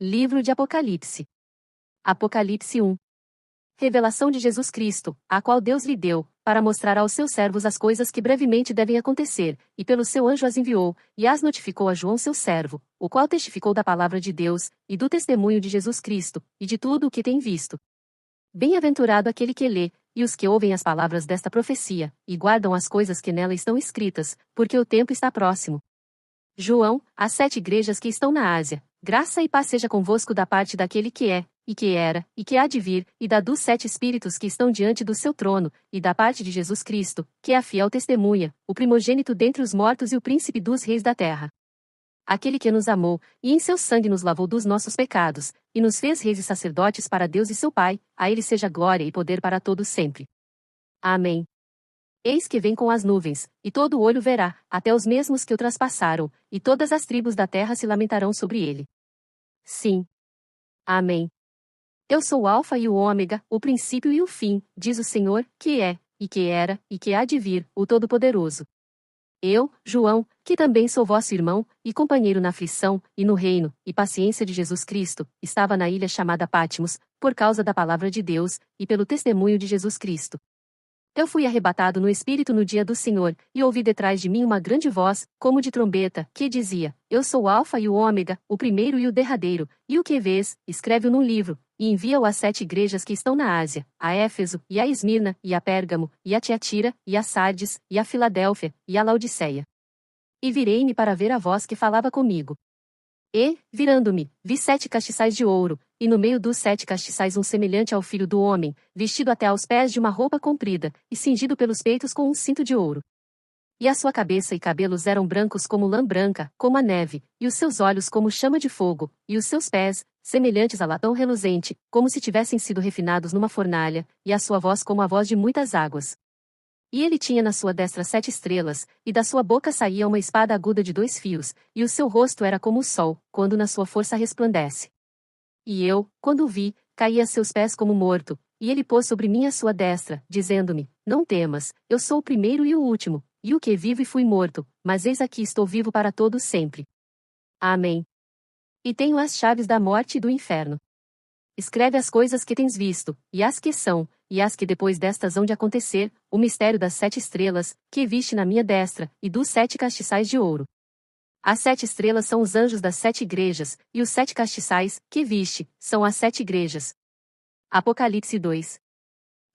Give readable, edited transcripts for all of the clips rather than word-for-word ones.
Livro de Apocalipse. Apocalipse 1. Revelação de Jesus Cristo, a qual Deus lhe deu, para mostrar aos seus servos as coisas que brevemente devem acontecer, e pelo seu anjo as enviou, e as notificou a João seu servo, o qual testificou da palavra de Deus, e do testemunho de Jesus Cristo, e de tudo o que tem visto. Bem-aventurado aquele que lê, e os que ouvem as palavras desta profecia, e guardam as coisas que nela estão escritas, porque o tempo está próximo. João, às 7 igrejas que estão na Ásia, graça e paz seja convosco da parte daquele que é, e que era, e que há de vir, e da dos 7 espíritos que estão diante do seu trono, e da parte de Jesus Cristo, que é a fiel testemunha, o primogênito dentre os mortos e o príncipe dos reis da terra. Aquele que nos amou, e em seu sangue nos lavou dos nossos pecados, e nos fez reis e sacerdotes para Deus e seu Pai, a ele seja glória e poder para todos sempre. Amém. Eis que vem com as nuvens, e todo olho verá, até os mesmos que o traspassaram, e todas as tribos da terra se lamentarão sobre ele. Sim. Amém. Eu sou o Alfa e o Ômega, o princípio e o fim, diz o Senhor, que é, e que era, e que há de vir, o Todo-Poderoso. Eu, João, que também sou vosso irmão, e companheiro na aflição, e no reino, e paciência de Jesus Cristo, estava na ilha chamada Patmos, por causa da palavra de Deus, e pelo testemunho de Jesus Cristo. Eu fui arrebatado no Espírito no dia do Senhor, e ouvi detrás de mim uma grande voz, como de trombeta, que dizia: Eu sou o Alfa e o Ômega, o primeiro e o derradeiro, e o que vês, escreve-o num livro, e envia-o às 7 igrejas que estão na Ásia, a Éfeso, e a Esmirna, e a Pérgamo, e a Tiatira, e a Sardes, e a Filadélfia, e a Laodiceia. E virei-me para ver a voz que falava comigo. E, virando-me, vi 7 castiçais de ouro, e no meio dos 7 castiçais um semelhante ao filho do homem, vestido até aos pés de uma roupa comprida, e cingido pelos peitos com um cinto de ouro. E a sua cabeça e cabelos eram brancos como lã branca, como a neve, e os seus olhos como chama de fogo, e os seus pés, semelhantes a latão reluzente, como se tivessem sido refinados numa fornalha, e a sua voz como a voz de muitas águas. E ele tinha na sua destra 7 estrelas, e da sua boca saía uma espada aguda de 2 fios, e o seu rosto era como o sol, quando na sua força resplandece. E eu, quando o vi, caí a seus pés como morto, e ele pôs sobre mim a sua destra, dizendo-me: Não temas, eu sou o primeiro e o último, e o que vivo e fui morto, mas eis aqui estou vivo para todos sempre. Amém. E tenho as chaves da morte e do inferno. Escreve as coisas que tens visto, e as que são, e as que depois destas hão de acontecer, o mistério das 7 estrelas, que viste na minha destra, e dos 7 castiçais de ouro. As 7 estrelas são os anjos das 7 igrejas, e os 7 castiçais, que viste, são as 7 igrejas. Apocalipse 2.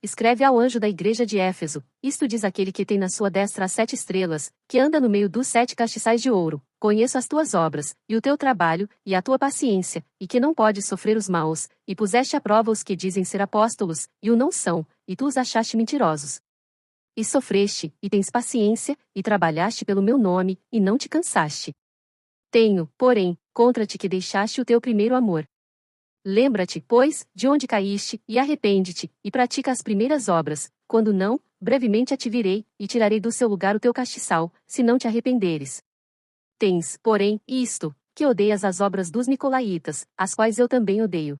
Escreve ao anjo da igreja de Éfeso: Isto diz aquele que tem na sua destra as 7 estrelas, que anda no meio dos 7 castiçais de ouro: Conheço as tuas obras, e o teu trabalho, e a tua paciência, e que não podes sofrer os maus, e puseste à prova os que dizem ser apóstolos, e o não são, e tu os achaste mentirosos. E sofreste, e tens paciência, e trabalhaste pelo meu nome, e não te cansaste. Tenho, porém, contra ti que deixaste o teu primeiro amor. Lembra-te, pois, de onde caíste, e arrepende-te, e pratica as primeiras obras, quando não, brevemente a te virei, e tirarei do seu lugar o teu castiçal, se não te arrependeres. Tens, porém, isto, que odeias as obras dos nicolaítas, as quais eu também odeio.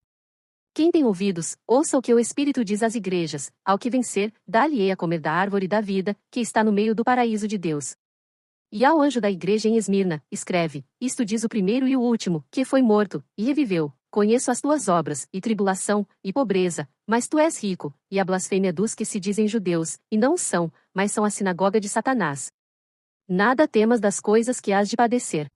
Quem tem ouvidos, ouça o que o Espírito diz às igrejas: Ao que vencer, dar-lhe-ei a comer da árvore da vida, que está no meio do paraíso de Deus. E ao anjo da igreja em Esmirna, escreve: Isto diz o primeiro e o último, que foi morto, e reviveu. Conheço as tuas obras, e tribulação, e pobreza, mas tu és rico, e a blasfêmia dos que se dizem judeus, e não são, mas são a sinagoga de Satanás. Nada temas das coisas que hás de padecer.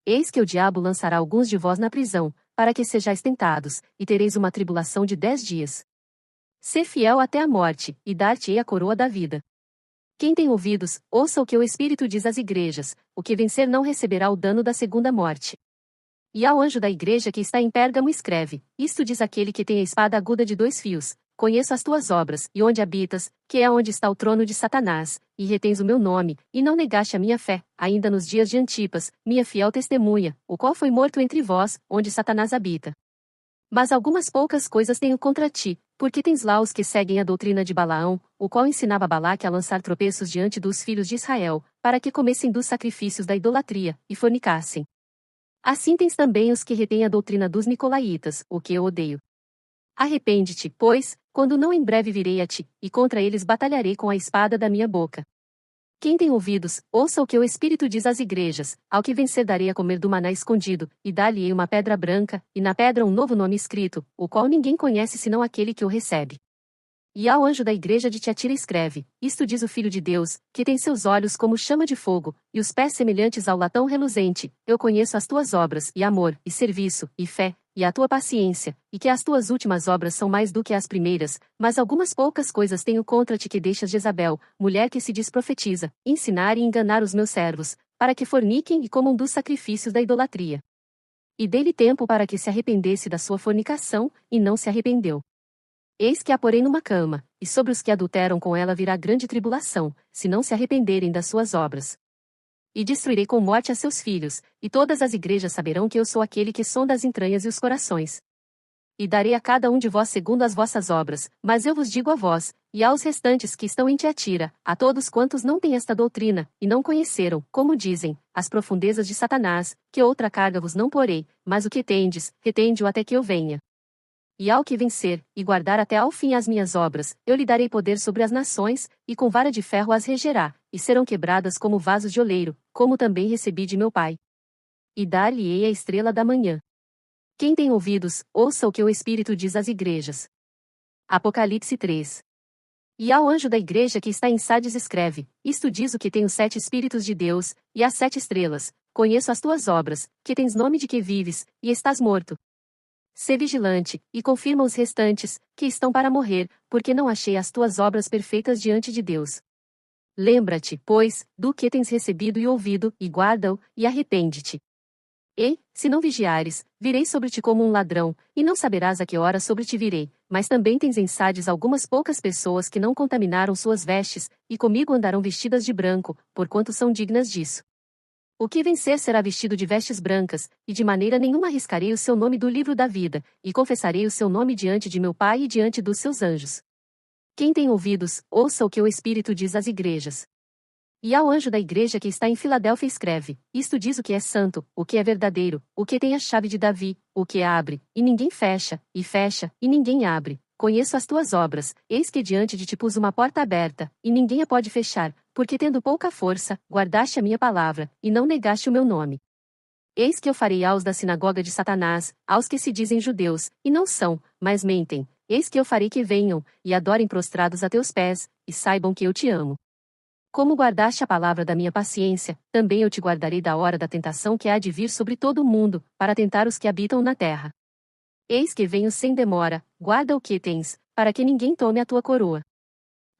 Eis que o diabo lançará alguns de vós na prisão, para que sejais tentados, e tereis uma tribulação de 10 dias. Sê fiel até a morte, e dar-te-ei a coroa da vida. Quem tem ouvidos, ouça o que o Espírito diz às igrejas: O que vencer não receberá o dano da segunda morte. E ao anjo da igreja que está em Pérgamo escreve: Isto diz aquele que tem a espada aguda de 2 fios: Conheço as tuas obras, e onde habitas, que é onde está o trono de Satanás, e retens o meu nome, e não negaste a minha fé, ainda nos dias de Antipas, minha fiel testemunha, o qual foi morto entre vós, onde Satanás habita. Mas algumas poucas coisas tenho contra ti, porque tens lá os que seguem a doutrina de Balaão, o qual ensinava Balaque a lançar tropeços diante dos filhos de Israel, para que comessem dos sacrifícios da idolatria, e fornicassem. Assim tens também os que retêm a doutrina dos nicolaítas, o que eu odeio. Arrepende-te, pois, quando não em breve virei a ti, e contra eles batalharei com a espada da minha boca. Quem tem ouvidos, ouça o que o Espírito diz às igrejas: ao que vencer darei a comer do maná escondido, e dar-lhe-ei uma pedra branca, e na pedra um novo nome escrito, o qual ninguém conhece senão aquele que o recebe. E ao anjo da igreja de Tiatira escreve: isto diz o Filho de Deus, que tem seus olhos como chama de fogo, e os pés semelhantes ao latão reluzente. Eu conheço as tuas obras, e amor, e serviço, e fé, e a tua paciência, e que as tuas últimas obras são mais do que as primeiras, mas algumas poucas coisas tenho contra ti, que deixas Jezabel, mulher que se diz profetiza, ensinar e enganar os meus servos, para que forniquem e comam dos sacrifícios da idolatria. E dei-lhe tempo para que se arrependesse da sua fornicação, e não se arrependeu. Eis que a porei numa cama, e sobre os que adulteram com ela virá grande tribulação, se não se arrependerem das suas obras. E destruirei com morte a seus filhos, e todas as igrejas saberão que eu sou aquele que sonda as entranhas e os corações. E darei a cada um de vós segundo as vossas obras, mas eu vos digo a vós, e aos restantes que estão em Tiatira, a todos quantos não têm esta doutrina, e não conheceram, como dizem, as profundezas de Satanás, que outra carga vos não porei, mas o que tendes, retende-o até que eu venha. E ao que vencer, e guardar até ao fim as minhas obras, eu lhe darei poder sobre as nações, e com vara de ferro as regerá, e serão quebradas como vasos de oleiro, como também recebi de meu Pai. E dar-lhe-ei a estrela da manhã. Quem tem ouvidos, ouça o que o Espírito diz às igrejas. Apocalipse 3. E ao anjo da igreja que está em Sardes escreve: isto diz o que tem os 7 Espíritos de Deus, e as 7 estrelas: conheço as tuas obras, que tens nome de que vives, e estás morto. Sê vigilante, e confirma os restantes, que estão para morrer, porque não achei as tuas obras perfeitas diante de Deus. Lembra-te, pois, do que tens recebido e ouvido, e guarda-o, e arrepende-te. E, se não vigiares, virei sobre ti como um ladrão, e não saberás a que hora sobre ti virei, mas também tens em Sardes algumas poucas pessoas que não contaminaram suas vestes, e comigo andarão vestidas de branco, porquanto são dignas disso. O que vencer será vestido de vestes brancas, e de maneira nenhuma arriscarei o seu nome do livro da vida, e confessarei o seu nome diante de meu Pai e diante dos seus anjos. Quem tem ouvidos, ouça o que o Espírito diz às igrejas. E ao anjo da igreja que está em Filadélfia escreve: isto diz o que é santo, o que é verdadeiro, o que tem a chave de Davi, o que abre, e ninguém fecha, e ninguém abre. Conheço as tuas obras, eis que diante de ti pus uma porta aberta, e ninguém a pode fechar, porque tendo pouca força, guardaste a minha palavra, e não negaste o meu nome. Eis que eu farei aos da sinagoga de Satanás, aos que se dizem judeus, e não são, mas mentem, eis que eu farei que venham, e adorem prostrados a teus pés, e saibam que eu te amo. Como guardaste a palavra da minha paciência, também eu te guardarei da hora da tentação que há de vir sobre todo o mundo, para tentar os que habitam na terra. Eis que venho sem demora, guarda o que tens, para que ninguém tome a tua coroa.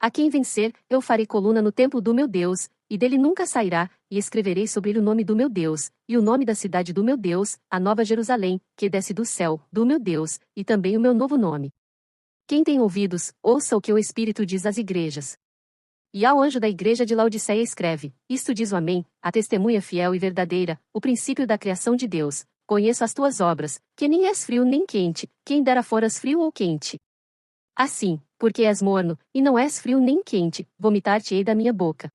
A quem vencer, eu farei coluna no templo do meu Deus, e dele nunca sairá, e escreverei sobre ele o nome do meu Deus, e o nome da cidade do meu Deus, a nova Jerusalém, que desce do céu, do meu Deus, e também o meu novo nome. Quem tem ouvidos, ouça o que o Espírito diz às igrejas. E ao anjo da igreja de Laodiceia escreve: isto diz o Amém, a testemunha fiel e verdadeira, o princípio da criação de Deus. Conheço as tuas obras, que nem és frio nem quente, quem dera foras frio ou quente. Assim, porque és morno, e não és frio nem quente, vomitar-te-ei da minha boca.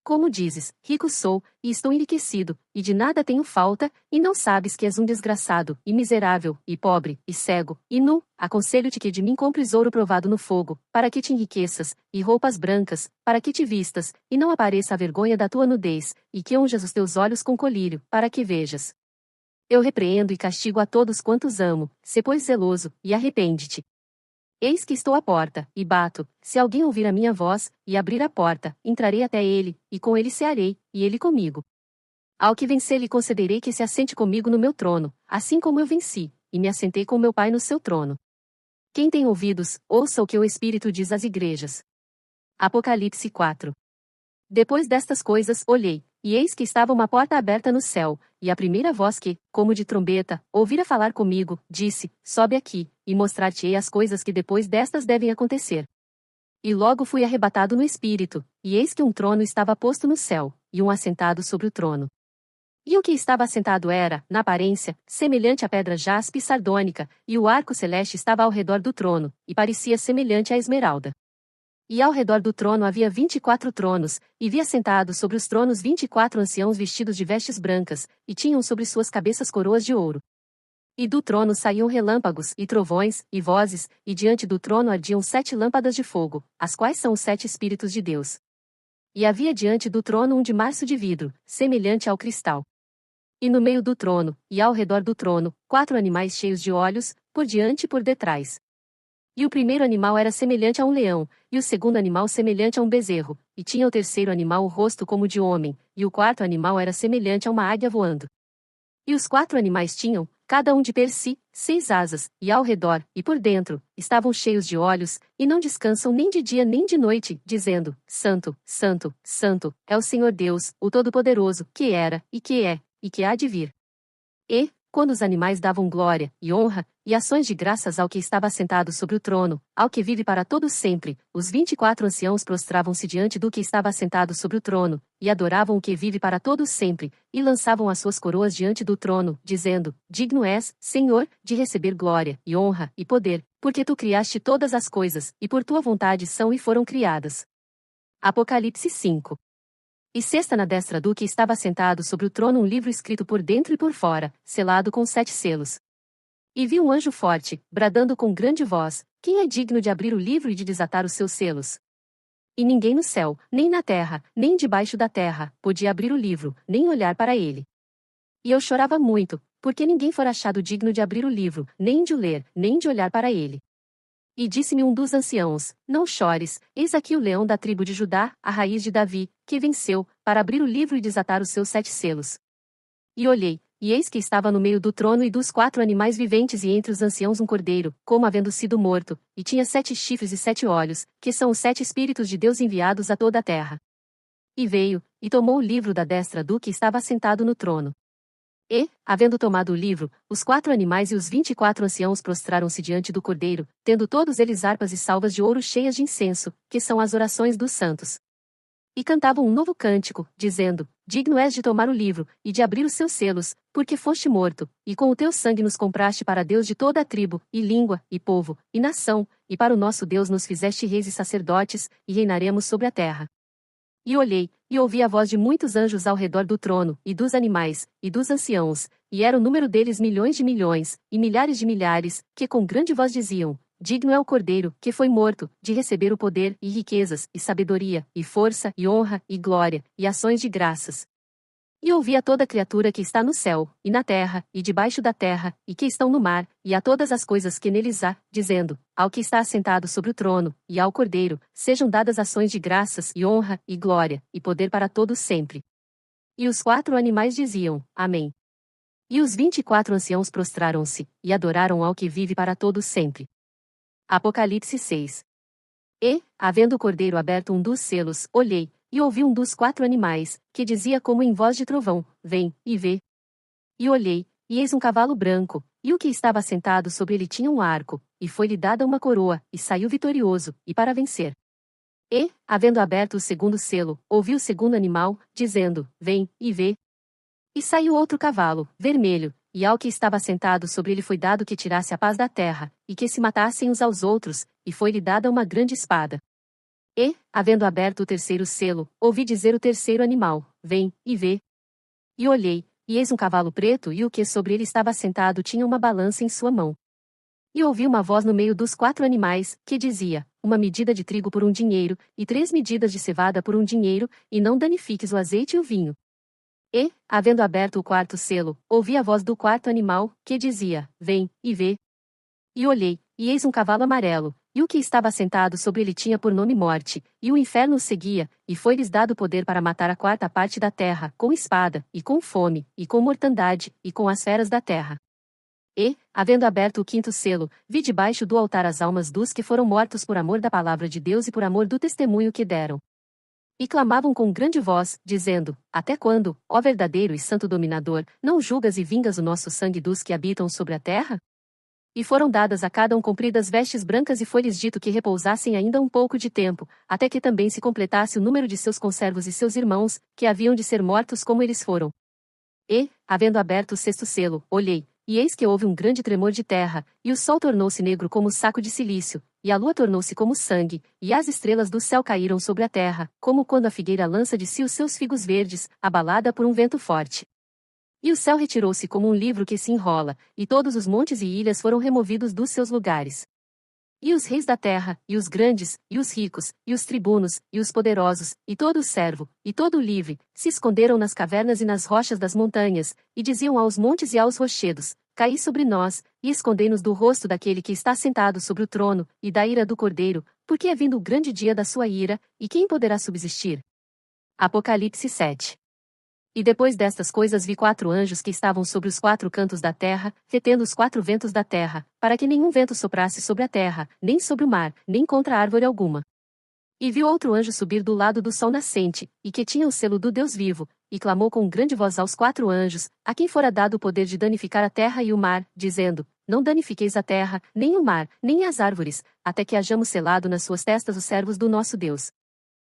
Como dizes, rico sou, e estou enriquecido, e de nada tenho falta, e não sabes que és um desgraçado, e miserável, e pobre, e cego, e nu, aconselho-te que de mim compres ouro provado no fogo, para que te enriqueças, e roupas brancas, para que te vistas, e não apareça a vergonha da tua nudez, e que unjas os teus olhos com colírio, para que vejas. Eu repreendo e castigo a todos quantos amo, sê pois zeloso, e arrepende-te. Eis que estou à porta, e bato: se alguém ouvir a minha voz, e abrir a porta, entrarei até ele, e com ele cearei, e ele comigo. Ao que vencer lhe concederei que se assente comigo no meu trono, assim como eu venci, e me assentei com meu Pai no seu trono. Quem tem ouvidos, ouça o que o Espírito diz às igrejas. Apocalipse 4. Depois destas coisas, olhei, e eis que estava uma porta aberta no céu, e a primeira voz que, como de trombeta, ouvira falar comigo, disse: sobe aqui, e mostrar-te-ei as coisas que depois destas devem acontecer. E logo fui arrebatado no espírito, e eis que um trono estava posto no céu, e um assentado sobre o trono. E o que estava assentado era, na aparência, semelhante à pedra jaspe e sardônica, e o arco celeste estava ao redor do trono, e parecia semelhante à esmeralda. E ao redor do trono havia 24 tronos, e vi assentados sobre os tronos 24 anciãos vestidos de vestes brancas, e tinham sobre suas cabeças coroas de ouro. E do trono saíam relâmpagos, e trovões, e vozes, e diante do trono ardiam 7 lâmpadas de fogo, as quais são os 7 Espíritos de Deus. E havia diante do trono um de março de vidro, semelhante ao cristal. E no meio do trono, e ao redor do trono, 4 animais cheios de olhos, por diante e por detrás. E o primeiro animal era semelhante a um leão, e o segundo animal semelhante a um bezerro, e tinha o terceiro animal o rosto como de homem, e o quarto animal era semelhante a uma águia voando. E os 4 animais tinham, cada um de per si, 6 asas, e ao redor, e por dentro, estavam cheios de olhos, e não descansam nem de dia nem de noite, dizendo: Santo, Santo, Santo, é o Senhor Deus, o Todo-Poderoso, que era, e que é, e que há de vir. E, quando os animais davam glória, e honra, e ações de graças ao que estava assentado sobre o trono, ao que vive para todo sempre, os 24 anciãos prostravam-se diante do que estava assentado sobre o trono, e adoravam o que vive para todo sempre, e lançavam as suas coroas diante do trono, dizendo: Digno és, Senhor, de receber glória, e honra, e poder, porque tu criaste todas as coisas, e por tua vontade são e foram criadas. Apocalipse 5. E sexta na destra do que estava sentado sobre o trono um livro escrito por dentro e por fora, selado com 7 selos. E vi um anjo forte, bradando com grande voz: Quem é digno de abrir o livro e de desatar os seus selos? E ninguém no céu, nem na terra, nem debaixo da terra, podia abrir o livro, nem olhar para ele. E eu chorava muito, porque ninguém fora achado digno de abrir o livro, nem de o ler, nem de olhar para ele. E disse-me um dos anciãos: Não chores, eis aqui o leão da tribo de Judá, a raiz de Davi, que venceu, para abrir o livro e desatar os seus 7 selos. E olhei, e eis que estava no meio do trono e dos 4 animais viventes e entre os anciãos um cordeiro, como havendo sido morto, e tinha 7 chifres e 7 olhos, que são os 7 Espíritos de Deus enviados a toda a terra. E veio, e tomou o livro da destra do que estava assentado no trono. E, havendo tomado o livro, os 4 animais e os 24 anciãos prostraram-se diante do cordeiro, tendo todos eles harpas e salvas de ouro cheias de incenso, que são as orações dos santos. E cantavam um novo cântico, dizendo: Digno és de tomar o livro, e de abrir os seus selos, porque foste morto, e com o teu sangue nos compraste para Deus de toda a tribo, e língua, e povo, e nação, e para o nosso Deus nos fizeste reis e sacerdotes, e reinaremos sobre a terra. E olhei, e ouvi a voz de muitos anjos ao redor do trono, e dos animais, e dos anciãos, e era o número deles milhões de milhões, e milhares de milhares, que com grande voz diziam: Digno é o Cordeiro, que foi morto, de receber o poder, e riquezas, e sabedoria, e força, e honra, e glória, e ações de graças. E ouvi a toda criatura que está no céu, e na terra, e debaixo da terra, e que estão no mar, e a todas as coisas que neles há, dizendo: Ao que está assentado sobre o trono, e ao Cordeiro, sejam dadas ações de graças, e honra, e glória, e poder para todos sempre. E os 4 animais diziam: Amém. E os 24 anciãos prostraram-se, e adoraram ao que vive para todos sempre. Apocalipse 6. E, havendo o Cordeiro aberto um dos selos, olhei, e ouvi um dos 4 animais, que dizia como em voz de trovão: Vem, e vê. E olhei, e eis um cavalo branco, e o que estava sentado sobre ele tinha um arco, e foi-lhe dada uma coroa, e saiu vitorioso, e para vencer. E, havendo aberto o segundo selo, ouvi o segundo animal, dizendo: Vem, e vê. E saiu outro cavalo, vermelho, e ao que estava sentado sobre ele foi dado que tirasse a paz da terra, e que se matassem uns aos outros, e foi-lhe dada uma grande espada. E, havendo aberto o terceiro selo, ouvi dizer o terceiro animal: Vem, e vê. E olhei, e eis um cavalo preto, e o que sobre ele estava sentado tinha uma balança em sua mão. E ouvi uma voz no meio dos 4 animais, que dizia: Uma medida de trigo por um dinheiro, e 3 medidas de cevada por um dinheiro, e não danifiques o azeite e o vinho. E, havendo aberto o quarto selo, ouvi a voz do 4º animal, que dizia: Vem, e vê. E olhei, e eis um cavalo amarelo, e o que estava sentado sobre ele tinha por nome Morte, e o inferno o seguia, e foi-lhes dado poder para matar a 4ª parte da terra, com espada, e com fome, e com mortandade, e com as feras da terra. E, havendo aberto o 5º selo, vi debaixo do altar as almas dos que foram mortos por amor da palavra de Deus e por amor do testemunho que deram. E clamavam com grande voz, dizendo: Até quando, ó verdadeiro e santo dominador, não julgas e vingas o nosso sangue dos que habitam sobre a terra? E foram dadas a cada um compridas vestes brancas e foi-lhes dito que repousassem ainda um pouco de tempo, até que também se completasse o número de seus conservos e seus irmãos, que haviam de ser mortos como eles foram. E, havendo aberto o 6º selo, olhei, e eis que houve um grande tremor de terra, e o sol tornou-se negro como saco de cilício, e a lua tornou-se como sangue, e as estrelas do céu caíram sobre a terra, como quando a figueira lança de si os seus figos verdes, abalada por um vento forte. E o céu retirou-se como um livro que se enrola, e todos os montes e ilhas foram removidos dos seus lugares. E os reis da terra, e os grandes, e os ricos, e os tribunos, e os poderosos, e todo o servo, e todo o livre, se esconderam nas cavernas e nas rochas das montanhas, e diziam aos montes e aos rochedos: Caí sobre nós, e escondei-nos do rosto daquele que está sentado sobre o trono, e da ira do Cordeiro, porque é vindo o grande dia da sua ira, e quem poderá subsistir? Apocalipse 7. E depois destas coisas vi 4 anjos que estavam sobre os 4 cantos da terra, retendo os 4 ventos da terra, para que nenhum vento soprasse sobre a terra, nem sobre o mar, nem contra árvore alguma. E vi outro anjo subir do lado do sol nascente, e que tinha o selo do Deus vivo, e clamou com grande voz aos 4 anjos, a quem fora dado o poder de danificar a terra e o mar, dizendo: Não danifiqueis a terra, nem o mar, nem as árvores, até que hajamos selado nas suas testas os servos do nosso Deus.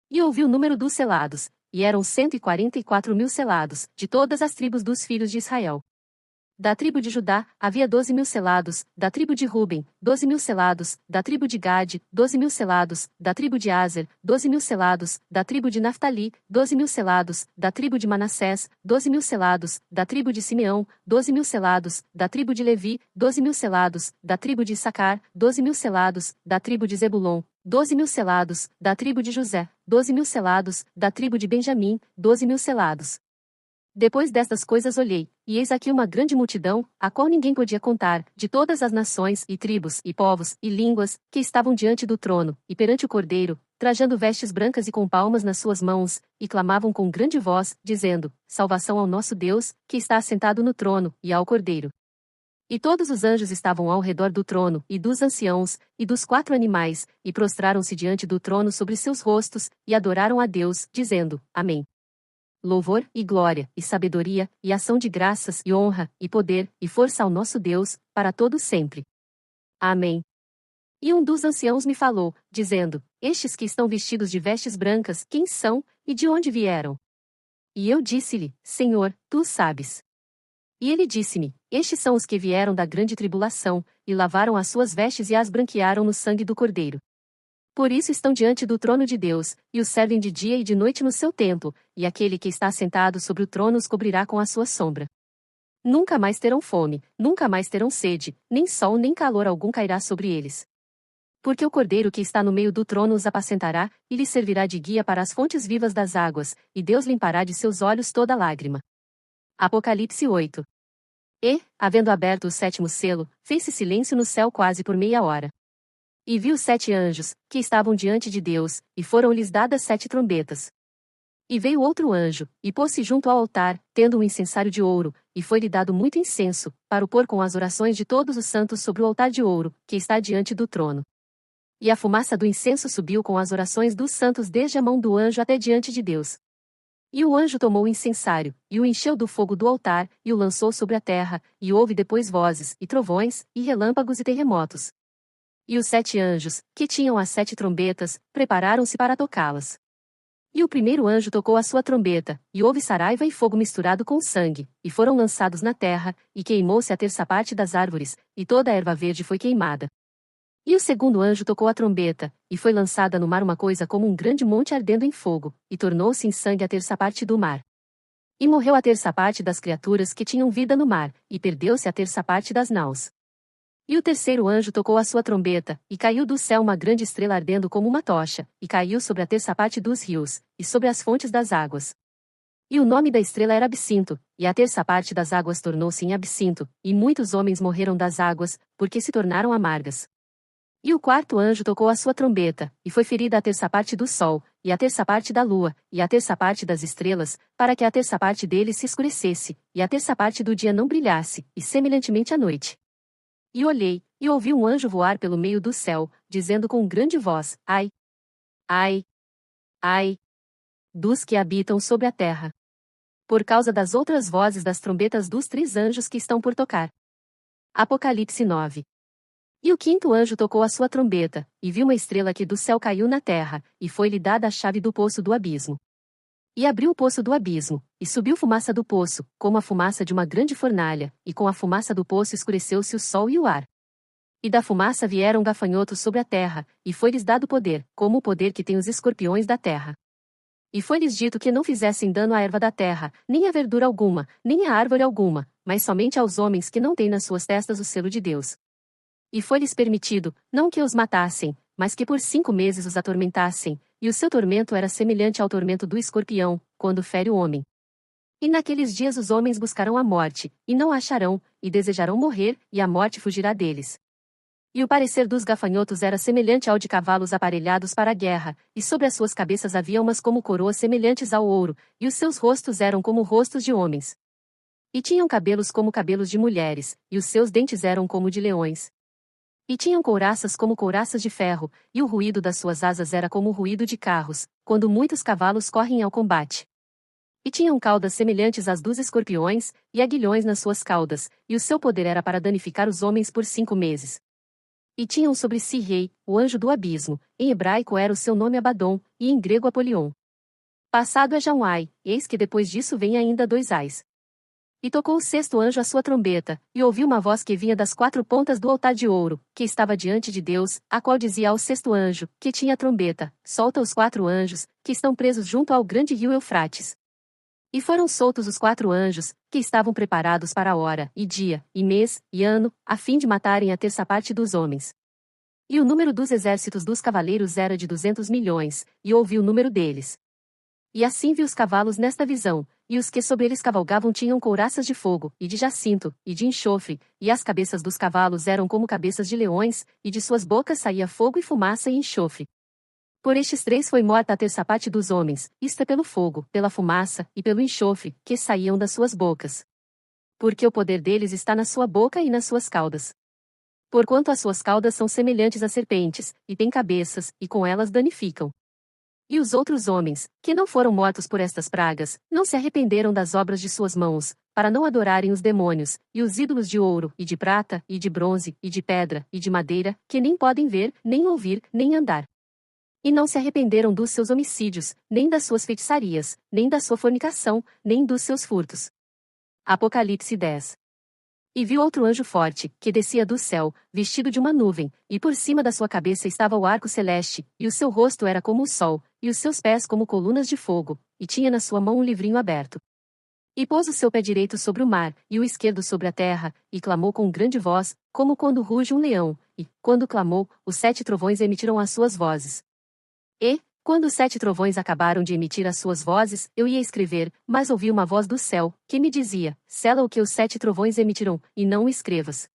E ouvi o número dos selados, e eram 144.000 selados, de todas as tribos dos filhos de Israel. Da tribo de Judá, havia 12.000 selados, da tribo de Ruben, 12.000 selados, da tribo de Gade, 12.000 selados, da tribo de Aser, 12.000 selados, da tribo de Naftali, 12.000 selados, da tribo de Manassés, 12.000 selados, da tribo de Simeão, 12.000 selados, da tribo de Levi, 12.000 selados, da tribo de Issacar, 12.000 selados, da tribo de Zebulon, 12.000 selados, da tribo de José, 12.000 selados, da tribo de Benjamim, 12.000 selados. Depois destas coisas olhei, e eis aqui uma grande multidão, a qual ninguém podia contar, de todas as nações, e tribos, e povos, e línguas, que estavam diante do trono, e perante o Cordeiro, trajando vestes brancas e com palmas nas suas mãos, e clamavam com grande voz, dizendo: Salvação ao nosso Deus, que está assentado no trono, e ao Cordeiro. E todos os anjos estavam ao redor do trono, e dos anciãos, e dos 4 animais, e prostraram-se diante do trono sobre seus rostos, e adoraram a Deus, dizendo: Amém. Louvor, e glória, e sabedoria, e ação de graças, e honra, e poder, e força ao nosso Deus, para todo sempre. Amém. E um dos anciãos me falou, dizendo: Estes que estão vestidos de vestes brancas, quem são, e de onde vieram? E eu disse-lhe: Senhor, tu sabes. E ele disse-me: Estes são os que vieram da grande tribulação, e lavaram as suas vestes e as branquearam no sangue do Cordeiro. Por isso estão diante do trono de Deus, e os servem de dia e de noite no seu templo, e aquele que está sentado sobre o trono os cobrirá com a sua sombra. Nunca mais terão fome, nunca mais terão sede, nem sol nem calor algum cairá sobre eles. Porque o Cordeiro que está no meio do trono os apacentará, e lhes servirá de guia para as fontes vivas das águas, e Deus limpará de seus olhos toda lágrima. Apocalipse 8. E, havendo aberto o 7º selo, fez-se silêncio no céu quase por meia hora. E vi os 7 anjos, que estavam diante de Deus, e foram-lhes dadas 7 trombetas. E veio outro anjo, e pôs-se junto ao altar, tendo um incensário de ouro, e foi-lhe dado muito incenso, para o pôr com as orações de todos os santos sobre o altar de ouro, que está diante do trono. E a fumaça do incenso subiu com as orações dos santos desde a mão do anjo até diante de Deus. E o anjo tomou o incensário, e o encheu do fogo do altar, e o lançou sobre a terra, e houve depois vozes, e trovões, e relâmpagos e terremotos. E os 7 anjos, que tinham as 7 trombetas, prepararam-se para tocá-las. E o primeiro anjo tocou a sua trombeta, e houve saraiva e fogo misturado com sangue, e foram lançados na terra, e queimou-se a terça parte das árvores, e toda a erva verde foi queimada. E o segundo anjo tocou a trombeta, e foi lançada no mar uma coisa como um grande monte ardendo em fogo, e tornou-se em sangue a terça parte do mar. E morreu a terça parte das criaturas que tinham vida no mar, e perdeu-se a terça parte das naus. E o terceiro anjo tocou a sua trombeta, e caiu do céu uma grande estrela ardendo como uma tocha, e caiu sobre a terça parte dos rios, e sobre as fontes das águas. E o nome da estrela era Absinto, e a terça parte das águas tornou-se em absinto, e muitos homens morreram das águas, porque se tornaram amargas. E o quarto anjo tocou a sua trombeta, e foi ferida a terça parte do sol, e a terça parte da lua, e a terça parte das estrelas, para que a terça parte deles se escurecesse, e a terça parte do dia não brilhasse, e semelhantemente à noite. E olhei, e ouvi um anjo voar pelo meio do céu, dizendo com grande voz: Ai! Ai! Ai! Dos que habitam sobre a terra! Por causa das outras vozes das trombetas dos 3 anjos que estão por tocar. Apocalipse 9. E o quinto anjo tocou a sua trombeta, e viu uma estrela que do céu caiu na terra, e foi-lhe dada a chave do poço do abismo. E abriu o poço do abismo, e subiu fumaça do poço, como a fumaça de uma grande fornalha, e com a fumaça do poço escureceu-se o sol e o ar. E da fumaça vieram gafanhotos sobre a terra, e foi-lhes dado poder, como o poder que tem os escorpiões da terra. E foi-lhes dito que não fizessem dano à erva da terra, nem à verdura alguma, nem à árvore alguma, mas somente aos homens que não têm nas suas testas o selo de Deus. E foi-lhes permitido, não que os matassem, mas que por 5 meses os atormentassem, e o seu tormento era semelhante ao tormento do escorpião, quando fere o homem. E naqueles dias os homens buscarão a morte, e não a acharão, e desejarão morrer, e a morte fugirá deles. E o parecer dos gafanhotos era semelhante ao de cavalos aparelhados para a guerra, e sobre as suas cabeças havia umas como coroas semelhantes ao ouro, e os seus rostos eram como rostos de homens. E tinham cabelos como cabelos de mulheres, e os seus dentes eram como de leões. E tinham couraças como couraças de ferro, e o ruído das suas asas era como o ruído de carros, quando muitos cavalos correm ao combate. E tinham caudas semelhantes às dos escorpiões, e aguilhões nas suas caudas, e o seu poder era para danificar os homens por 5 meses. E tinham sobre si Rei, o anjo do abismo, em hebraico era o seu nome Abadom, e em grego Apolion. Passado é já um ai, eis que depois disso vem ainda 2 ais. E tocou o 6º anjo a sua trombeta, e ouviu uma voz que vinha das 4 pontas do altar de ouro, que estava diante de Deus, a qual dizia ao 6º anjo, que tinha a trombeta: solta os 4 anjos, que estão presos junto ao grande rio Eufrates. E foram soltos os 4 anjos, que estavam preparados para a hora, e dia, e mês, e ano, a fim de matarem a 1/3 parte dos homens. E o número dos exércitos dos cavaleiros era de 200 milhões, e ouvi o número deles. E assim vi os cavalos nesta visão, e os que sobre eles cavalgavam tinham couraças de fogo, e de jacinto, e de enxofre, e as cabeças dos cavalos eram como cabeças de leões, e de suas bocas saía fogo e fumaça e enxofre. Por estes 3 foi morta a 1/3 parte dos homens, isto é pelo fogo, pela fumaça, e pelo enxofre, que saíam das suas bocas. Porque o poder deles está na sua boca e nas suas caudas. Porquanto as suas caudas são semelhantes a serpentes, e têm cabeças, e com elas danificam. E os outros homens, que não foram mortos por estas pragas, não se arrependeram das obras de suas mãos, para não adorarem os demônios, e os ídolos de ouro, e de prata, e de bronze, e de pedra, e de madeira, que nem podem ver, nem ouvir, nem andar. E não se arrependeram dos seus homicídios, nem das suas feitiçarias, nem da sua fornicação, nem dos seus furtos. Apocalipse 10. E viu outro anjo forte, que descia do céu, vestido de uma nuvem, e por cima da sua cabeça estava o arco celeste, e o seu rosto era como o sol, e os seus pés como colunas de fogo, e tinha na sua mão um livrinho aberto. E pôs o seu pé direito sobre o mar, e o esquerdo sobre a terra, e clamou com grande voz, como quando ruge um leão, e, quando clamou, os 7 trovões emitiram as suas vozes. E, quando os 7 trovões acabaram de emitir as suas vozes, eu ia escrever, mas ouvi uma voz do céu, que me dizia: sela o que os 7 trovões emitirão, e não o escrevas.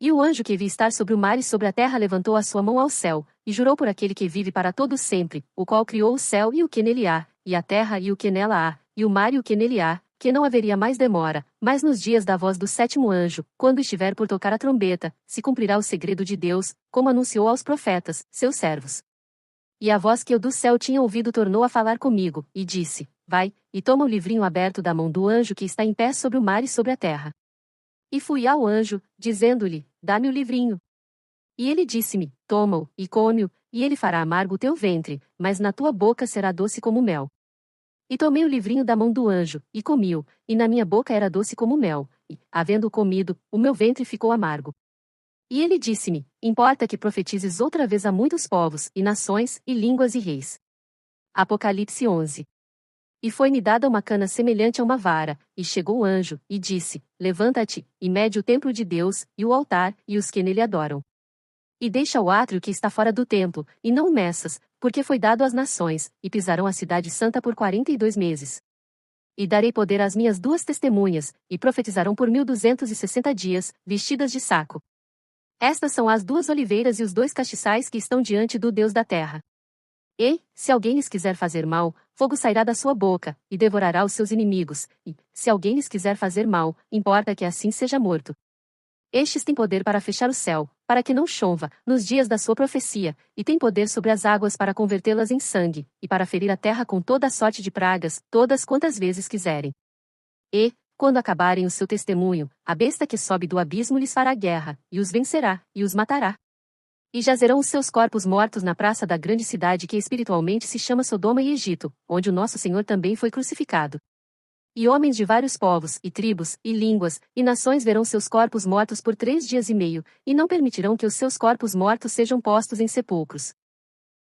E o anjo que vi estar sobre o mar e sobre a terra levantou a sua mão ao céu, e jurou por aquele que vive para todo sempre, o qual criou o céu e o que nele há, e a terra e o que nela há, e o mar e o que nele há, que não haveria mais demora, mas nos dias da voz do 7º anjo, quando estiver por tocar a trombeta, se cumprirá o segredo de Deus, como anunciou aos profetas, seus servos. E a voz que eu do céu tinha ouvido tornou a falar comigo, e disse: vai, e toma o livrinho aberto da mão do anjo que está em pé sobre o mar e sobre a terra. E fui ao anjo, dizendo-lhe: dá-me o livrinho. E ele disse-me: toma-o, e come-o, e ele fará amargo o teu ventre, mas na tua boca será doce como mel. E tomei o livrinho da mão do anjo, e comi-o, e na minha boca era doce como mel, e, havendo comido, o meu ventre ficou amargo. E ele disse-me: importa que profetizes outra vez a muitos povos, e nações, e línguas e reis. Apocalipse 11. E foi-me dada uma cana semelhante a uma vara, e chegou o anjo, e disse: levanta-te, e mede o templo de Deus, e o altar, e os que nele adoram. E deixa o átrio que está fora do templo, e não o meças, porque foi dado às nações, e pisarão a cidade santa por 42 meses. E darei poder às minhas 2 testemunhas, e profetizarão por 1260 dias, vestidas de saco. Estas são as 2 oliveiras e os 2 castiçais que estão diante do Deus da terra. E, se alguém lhes quiser fazer mal, fogo sairá da sua boca, e devorará os seus inimigos, e, se alguém lhes quiser fazer mal, importa que assim seja morto. Estes têm poder para fechar o céu, para que não chova, nos dias da sua profecia, e têm poder sobre as águas para convertê-las em sangue, e para ferir a terra com toda a sorte de pragas, todas quantas vezes quiserem. E, quando acabarem o seu testemunho, a besta que sobe do abismo lhes fará guerra, e os vencerá, e os matará. E jazerão os seus corpos mortos na praça da grande cidade que espiritualmente se chama Sodoma e Egito, onde o nosso Senhor também foi crucificado. E homens de vários povos, e tribos, e línguas, e nações verão seus corpos mortos por 3 dias e meio, e não permitirão que os seus corpos mortos sejam postos em sepulcros.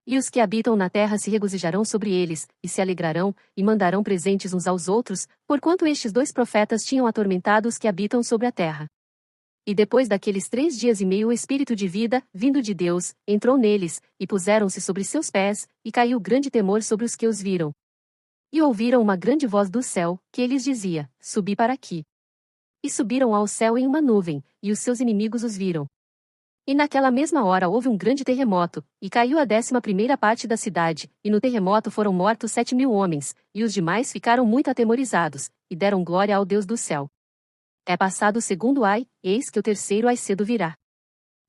E os que habitam na terra se regozijarão sobre eles, e se alegrarão, e mandarão presentes uns aos outros, porquanto estes 2 profetas tinham atormentado os que habitam sobre a terra. E depois daqueles 3 dias e meio o Espírito de vida, vindo de Deus, entrou neles, e puseram-se sobre seus pés, e caiu grande temor sobre os que os viram. E ouviram uma grande voz do céu, que lhes dizia: Subi para aqui. E subiram ao céu em uma nuvem, e os seus inimigos os viram. E naquela mesma hora houve um grande terremoto, e caiu a 11ª parte da cidade, e no terremoto foram mortos 7.000 homens, e os demais ficaram muito atemorizados, e deram glória ao Deus do céu. É passado o segundo ai, eis que o terceiro ai cedo virá.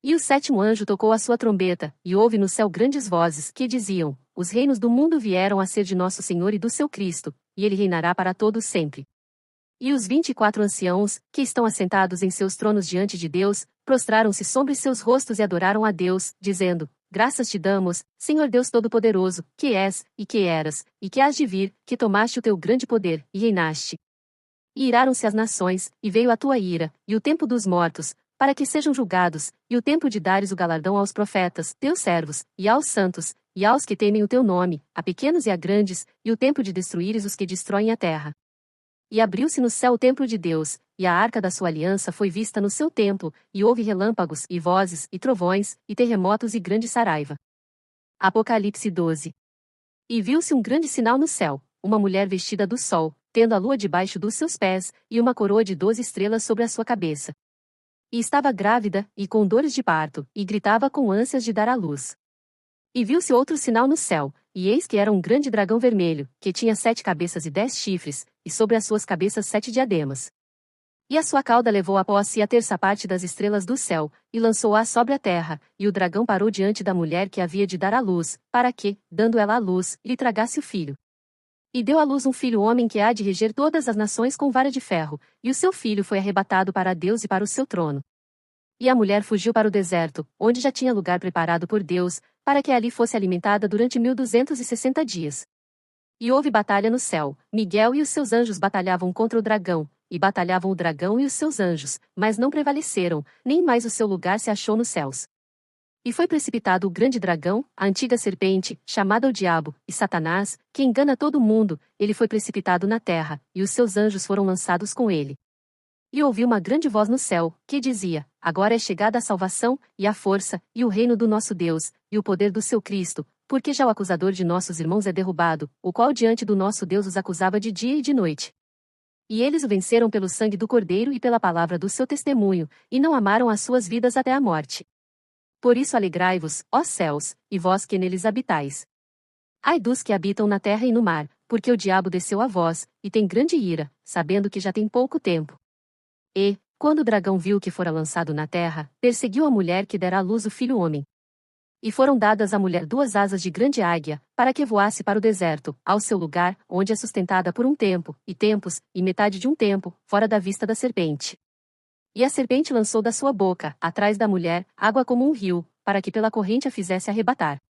E o 7º anjo tocou a sua trombeta, e houve no céu grandes vozes, que diziam: Os reinos do mundo vieram a ser de nosso Senhor e do seu Cristo, e ele reinará para todos sempre. E os 24 anciãos, que estão assentados em seus tronos diante de Deus, prostraram-se sobre seus rostos e adoraram a Deus, dizendo: Graças te damos, Senhor Deus Todo-Poderoso, que és, e que eras, e que hás de vir, que tomaste o teu grande poder, e reinaste. E iraram-se as nações, e veio a tua ira, e o tempo dos mortos, para que sejam julgados, e o tempo de dares o galardão aos profetas, teus servos, e aos santos, e aos que temem o teu nome, a pequenos e a grandes, e o tempo de destruíres os que destroem a terra. E abriu-se no céu o templo de Deus, e a arca da sua aliança foi vista no seu templo, e houve relâmpagos, e vozes, e trovões, e terremotos e grande saraiva. Apocalipse 12. E viu-se um grande sinal no céu, uma mulher vestida do sol, tendo a lua debaixo dos seus pés, e uma coroa de 12 estrelas sobre a sua cabeça. E estava grávida, e com dores de parto, e gritava com ânsias de dar à luz. E viu-se outro sinal no céu, e eis que era um grande dragão vermelho, que tinha 7 cabeças e 10 chifres, e sobre as suas cabeças 7 diademas. E a sua cauda levou após si a terça parte das estrelas do céu, e lançou-a sobre a terra, e o dragão parou diante da mulher que havia de dar à luz, para que, dando ela à luz, lhe tragasse o filho. E deu à luz um filho homem que há de reger todas as nações com vara de ferro, e o seu filho foi arrebatado para Deus e para o seu trono. E a mulher fugiu para o deserto, onde já tinha lugar preparado por Deus, para que ali fosse alimentada durante 1260 dias. E houve batalha no céu, Miguel e os seus anjos batalhavam contra o dragão, e batalhavam o dragão e os seus anjos, mas não prevaleceram, nem mais o seu lugar se achou nos céus. E foi precipitado o grande dragão, a antiga serpente, chamada o Diabo, e Satanás, que engana todo o mundo, ele foi precipitado na terra, e os seus anjos foram lançados com ele. E ouvi uma grande voz no céu, que dizia: Agora é chegada a salvação, e a força, e o reino do nosso Deus, e o poder do seu Cristo, porque já o acusador de nossos irmãos é derrubado, o qual diante do nosso Deus os acusava de dia e de noite. E eles o venceram pelo sangue do Cordeiro e pela palavra do seu testemunho, e não amaram as suas vidas até a morte. Por isso alegrai-vos, ó céus, e vós que neles habitais. Ai dos que habitam na terra e no mar, porque o diabo desceu a vós, e tem grande ira, sabendo que já tem pouco tempo. E, quando o dragão viu que fora lançado na terra, perseguiu a mulher que dera à luz o filho homem. E foram dadas à mulher 2 asas de grande águia, para que voasse para o deserto, ao seu lugar, onde é sustentada por um tempo, e tempos, e metade de um tempo, fora da vista da serpente. E a serpente lançou da sua boca, atrás da mulher, água como um rio, para que pela corrente a fizesse arrebatar.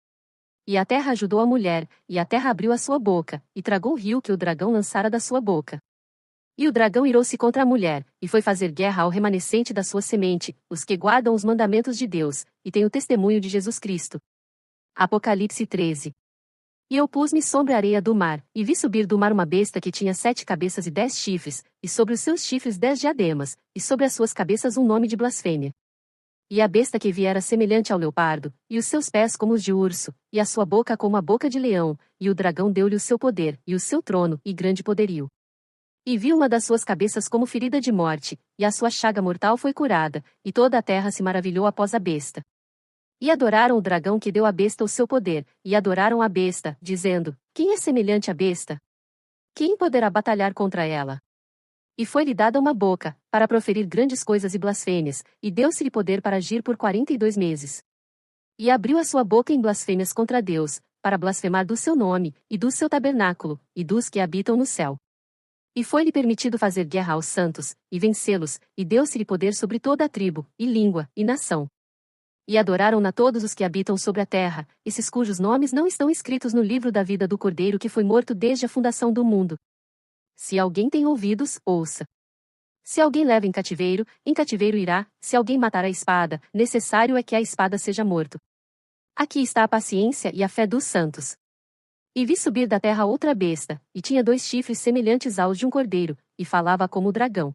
E a terra ajudou a mulher, e a terra abriu a sua boca, e tragou o rio que o dragão lançara da sua boca. E o dragão irou-se contra a mulher, e foi fazer guerra ao remanescente da sua semente, os que guardam os mandamentos de Deus, e têm o testemunho de Jesus Cristo. Apocalipse 13. E eu pus-me sobre a areia do mar, e vi subir do mar uma besta que tinha 7 cabeças e 10 chifres, e sobre os seus chifres 10 diademas, e sobre as suas cabeças um nome de blasfêmia. E a besta que vi era semelhante ao leopardo, e os seus pés como os de urso, e a sua boca como a boca de leão, e o dragão deu-lhe o seu poder, e o seu trono, e grande poderio. E vi uma das suas cabeças como ferida de morte, e a sua chaga mortal foi curada, e toda a terra se maravilhou após a besta. E adoraram o dragão que deu à besta o seu poder, e adoraram a besta, dizendo: Quem é semelhante à besta? Quem poderá batalhar contra ela? E foi-lhe dada uma boca, para proferir grandes coisas e blasfêmias, e deu-se-lhe poder para agir por 42 meses. E abriu a sua boca em blasfêmias contra Deus, para blasfemar do seu nome, e do seu tabernáculo, e dos que habitam no céu. E foi-lhe permitido fazer guerra aos santos, e vencê-los, e deu-se-lhe poder sobre toda a tribo, e língua, e nação. E adoraram-na todos os que habitam sobre a terra, esses cujos nomes não estão escritos no livro da vida do Cordeiro que foi morto desde a fundação do mundo. Se alguém tem ouvidos, ouça. Se alguém leva em cativeiro irá, se alguém matar a espada, necessário é que a espada seja morto. Aqui está a paciência e a fé dos santos. E vi subir da terra outra besta, e tinha 2 chifres semelhantes aos de um cordeiro, e falava como o dragão.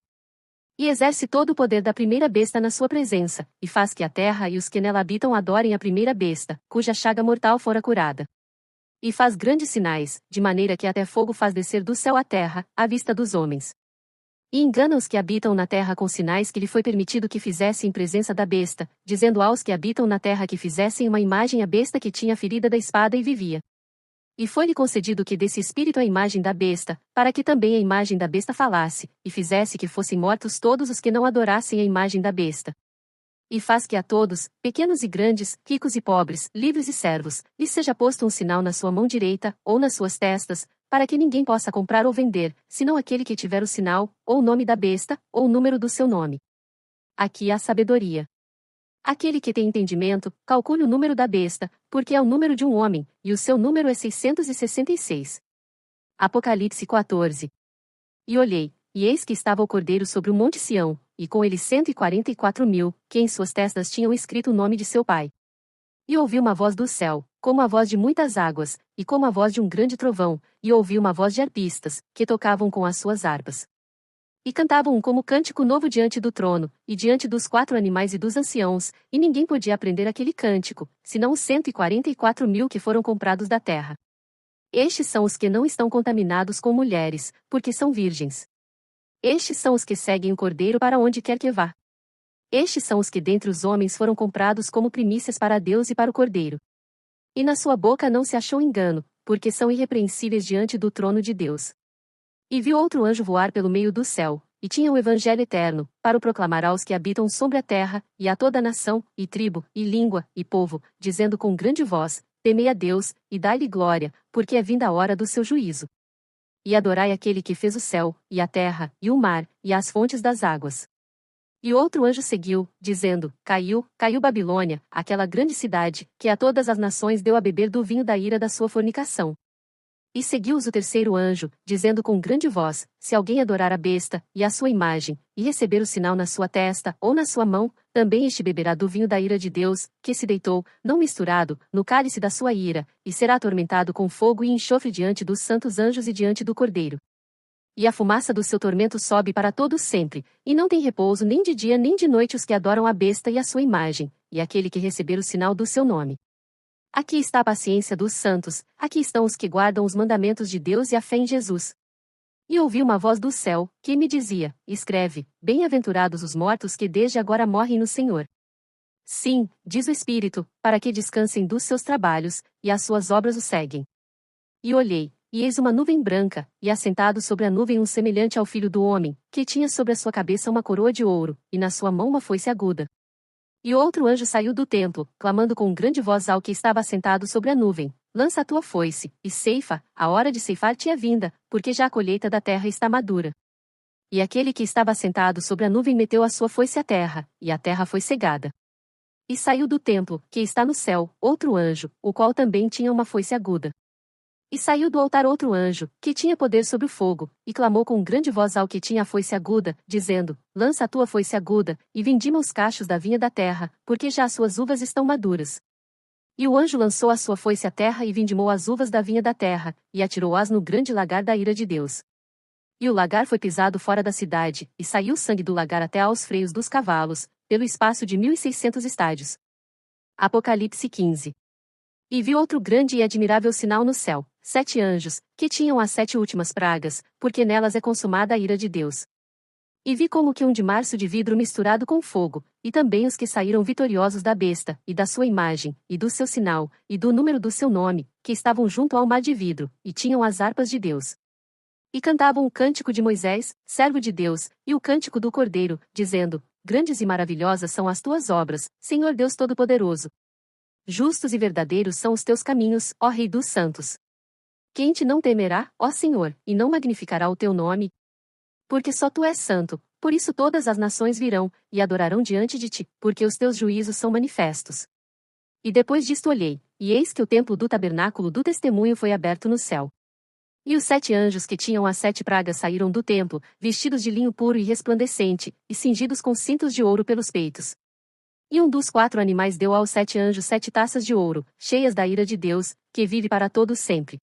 E exerce todo o poder da primeira besta na sua presença, e faz que a terra e os que nela habitam adorem a primeira besta, cuja chaga mortal fora curada. E faz grandes sinais, de maneira que até fogo faz descer do céu à terra, à vista dos homens. E engana os que habitam na terra com sinais que lhe foi permitido que fizesse em presença da besta, dizendo aos que habitam na terra que fizessem uma imagem à besta que tinha a ferida da espada e vivia. E foi-lhe concedido que desse espírito à imagem da besta, para que também a imagem da besta falasse, e fizesse que fossem mortos todos os que não adorassem a imagem da besta. E faz que a todos, pequenos e grandes, ricos e pobres, livres e servos, lhes seja posto um sinal na sua mão direita, ou nas suas testas, para que ninguém possa comprar ou vender, senão aquele que tiver o sinal, ou o nome da besta, ou o número do seu nome. Aqui há sabedoria. Aquele que tem entendimento, calcule o número da besta, porque é o número de um homem, e o seu número é 666. Apocalipse 14. E olhei, e eis que estava o Cordeiro sobre o monte Sião, e com ele 144.000, que em suas testas tinham escrito o nome de seu pai. E ouvi uma voz do céu, como a voz de muitas águas, e como a voz de um grande trovão, e ouvi uma voz de harpistas, que tocavam com as suas harpas. E cantavam um como cântico novo diante do trono, e diante dos 4 animais e dos anciãos, e ninguém podia aprender aquele cântico, senão os 144.000 que foram comprados da terra. Estes são os que não estão contaminados com mulheres, porque são virgens. Estes são os que seguem o Cordeiro para onde quer que vá. Estes são os que dentre os homens foram comprados como primícias para Deus e para o Cordeiro. E na sua boca não se achou engano, porque são irrepreensíveis diante do trono de Deus. E viu outro anjo voar pelo meio do céu, e tinha o evangelho eterno, para o proclamar aos que habitam sobre a terra, e a toda nação, e tribo, e língua, e povo, dizendo com grande voz: Temei a Deus, e dai-lhe glória, porque é vinda a hora do seu juízo. E adorai aquele que fez o céu, e a terra, e o mar, e as fontes das águas. E outro anjo seguiu, dizendo: Caiu, caiu Babilônia, aquela grande cidade, que a todas as nações deu a beber do vinho da ira da sua fornicação. E seguiu-os o terceiro anjo, dizendo com grande voz: Se alguém adorar a besta, e a sua imagem, e receber o sinal na sua testa, ou na sua mão, também este beberá do vinho da ira de Deus, que se deitou, não misturado, no cálice da sua ira, e será atormentado com fogo e enxofre diante dos santos anjos e diante do Cordeiro. E a fumaça do seu tormento sobe para todos sempre, e não tem repouso nem de dia nem de noite os que adoram a besta e a sua imagem, e aquele que receber o sinal do seu nome. Aqui está a paciência dos santos, aqui estão os que guardam os mandamentos de Deus e a fé em Jesus. E ouvi uma voz do céu, que me dizia: Escreve, bem-aventurados os mortos que desde agora morrem no Senhor. Sim, diz o Espírito, para que descansem dos seus trabalhos, e as suas obras o seguem. E olhei, e eis uma nuvem branca, e assentado sobre a nuvem um semelhante ao filho do homem, que tinha sobre a sua cabeça uma coroa de ouro, e na sua mão uma foice aguda. E outro anjo saiu do templo, clamando com grande voz ao que estava assentado sobre a nuvem: Lança a tua foice, e ceifa, a hora de ceifar tinha vinda, porque já a colheita da terra está madura. E aquele que estava assentado sobre a nuvem meteu a sua foice à terra, e a terra foi cegada. E saiu do templo, que está no céu, outro anjo, o qual também tinha uma foice aguda. E saiu do altar outro anjo, que tinha poder sobre o fogo, e clamou com grande voz ao que tinha a foice aguda, dizendo: Lança a tua foice aguda, e vindima os cachos da vinha da terra, porque já as suas uvas estão maduras. E o anjo lançou a sua foice à terra e vindimou as uvas da vinha da terra, e atirou-as no grande lagar da ira de Deus. E o lagar foi pisado fora da cidade, e saiu sangue do lagar até aos freios dos cavalos, pelo espaço de 1.600 estádios. Apocalipse 15. E vi outro grande e admirável sinal no céu: 7 anjos, que tinham as 7 últimas pragas, porque nelas é consumada a ira de Deus. E vi como que um de março de vidro misturado com fogo, e também os que saíram vitoriosos da besta, e da sua imagem, e do seu sinal, e do número do seu nome, que estavam junto ao mar de vidro, e tinham as harpas de Deus. E cantavam o cântico de Moisés, servo de Deus, e o cântico do Cordeiro, dizendo: Grandes e maravilhosas são as tuas obras, Senhor Deus Todo-Poderoso. Justos e verdadeiros são os teus caminhos, ó Rei dos Santos. Quem te não temerá, ó Senhor, e não magnificará o teu nome? Porque só tu és santo, por isso todas as nações virão, e adorarão diante de ti, porque os teus juízos são manifestos. E depois disto olhei, e eis que o templo do tabernáculo do testemunho foi aberto no céu. E os 7 anjos que tinham as 7 pragas saíram do templo, vestidos de linho puro e resplandecente, e cingidos com cintos de ouro pelos peitos. E um dos 4 animais deu aos 7 anjos 7 taças de ouro, cheias da ira de Deus, que vive para todos sempre.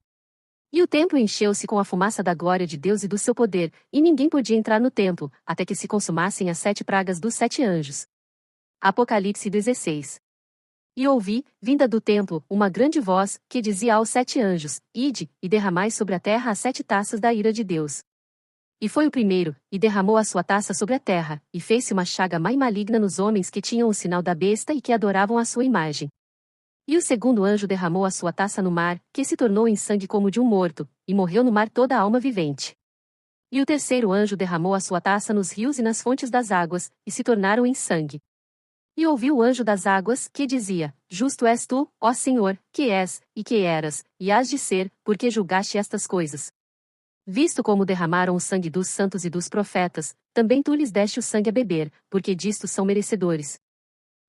E o templo encheu-se com a fumaça da glória de Deus e do seu poder, e ninguém podia entrar no templo, até que se consumassem as 7 pragas dos 7 anjos. Apocalipse 16. E ouvi, vinda do templo, uma grande voz, que dizia aos 7 anjos: Ide, e derramai sobre a terra as 7 taças da ira de Deus. E foi o primeiro, e derramou a sua taça sobre a terra, e fez-se uma chaga mais maligna nos homens que tinham o sinal da besta e que adoravam a sua imagem. E o segundo anjo derramou a sua taça no mar, que se tornou em sangue como de um morto, e morreu no mar toda a alma vivente. E o terceiro anjo derramou a sua taça nos rios e nas fontes das águas, e se tornaram em sangue. E ouvi o anjo das águas, que dizia: Justo és tu, ó Senhor, que és, e que eras, e hás de ser, porque julgaste estas coisas. Visto como derramaram o sangue dos santos e dos profetas, também tu lhes deste o sangue a beber, porque disto são merecedores.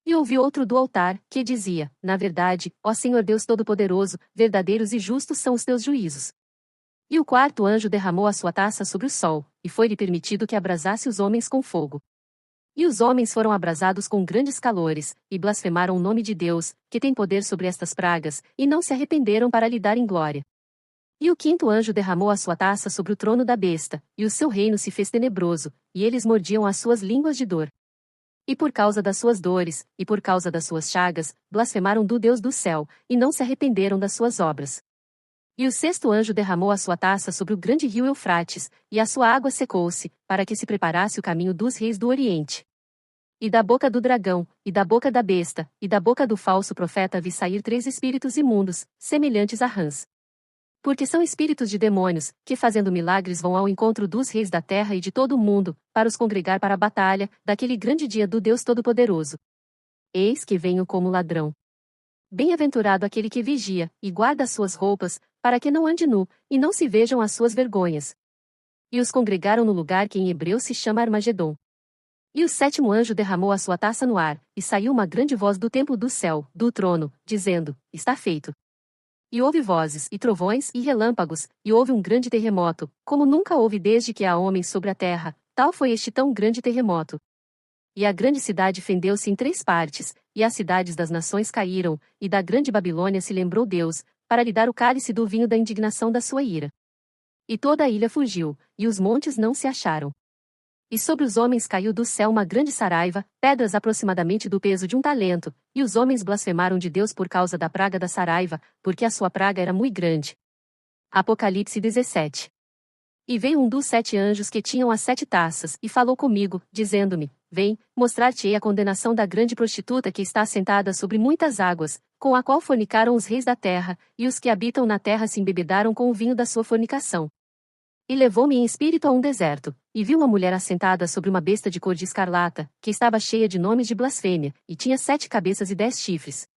E ouvi outro do altar, que dizia: Na verdade, ó Senhor Deus Todo-Poderoso, verdadeiros e justos são os teus juízos. E o quarto anjo derramou a sua taça sobre o sol, e foi-lhe permitido que abrasasse os homens com fogo. E os homens foram abrasados com grandes calores, e blasfemaram o nome de Deus, que tem poder sobre estas pragas, e não se arrependeram para lhe darem glória. E o quinto anjo derramou a sua taça sobre o trono da besta, e o seu reino se fez tenebroso, e eles mordiam as suas línguas de dor. E por causa das suas dores, e por causa das suas chagas, blasfemaram do Deus do céu, e não se arrependeram das suas obras. E o sexto anjo derramou a sua taça sobre o grande rio Eufrates, e a sua água secou-se, para que se preparasse o caminho dos reis do Oriente. E da boca do dragão, e da boca da besta, e da boca do falso profeta vi sair 3 espíritos imundos, semelhantes a rãs. Porque são espíritos de demônios, que fazendo milagres vão ao encontro dos reis da terra e de todo o mundo, para os congregar para a batalha, daquele grande dia do Deus Todo-Poderoso. Eis que venho como ladrão. Bem-aventurado aquele que vigia, e guarda as suas roupas, para que não ande nu, e não se vejam as suas vergonhas. E os congregaram no lugar que em hebreu se chama Armagedom. E o sétimo anjo derramou a sua taça no ar, e saiu uma grande voz do templo do céu, do trono, dizendo: Está feito. E houve vozes, e trovões, e relâmpagos, e houve um grande terremoto, como nunca houve desde que há homens sobre a terra, tal foi este tão grande terremoto. E a grande cidade fendeu-se em 3 partes, e as cidades das nações caíram, e da grande Babilônia se lembrou Deus, para lhe dar o cálice do vinho da indignação da sua ira. E toda a ilha fugiu, e os montes não se acharam. E sobre os homens caiu do céu uma grande saraiva, pedras aproximadamente do peso de um talento, e os homens blasfemaram de Deus por causa da praga da saraiva, porque a sua praga era muito grande. Apocalipse 17. E veio um dos 7 anjos que tinham as 7 taças, e falou comigo, dizendo-me: Vem, mostrar-te-ei a condenação da grande prostituta que está assentada sobre muitas águas, com a qual fornicaram os reis da terra, e os que habitam na terra se embebedaram com o vinho da sua fornicação. E levou-me em espírito a um deserto, e vi uma mulher assentada sobre uma besta de cor de escarlata, que estava cheia de nomes de blasfêmia, e tinha 7 cabeças e 10 chifres.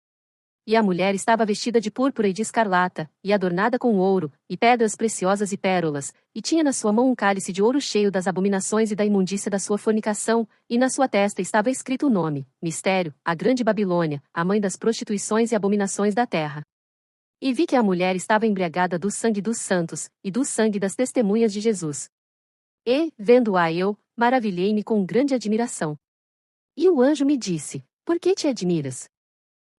E a mulher estava vestida de púrpura e de escarlata, e adornada com ouro, e pedras preciosas e pérolas, e tinha na sua mão um cálice de ouro cheio das abominações e da imundícia da sua fornicação, e na sua testa estava escrito o nome: Mistério, a Grande Babilônia, a mãe das prostituições e abominações da terra. E vi que a mulher estava embriagada do sangue dos santos, e do sangue das testemunhas de Jesus. E, vendo-a eu, maravilhei-me com grande admiração. E o anjo me disse: Por que te admiras?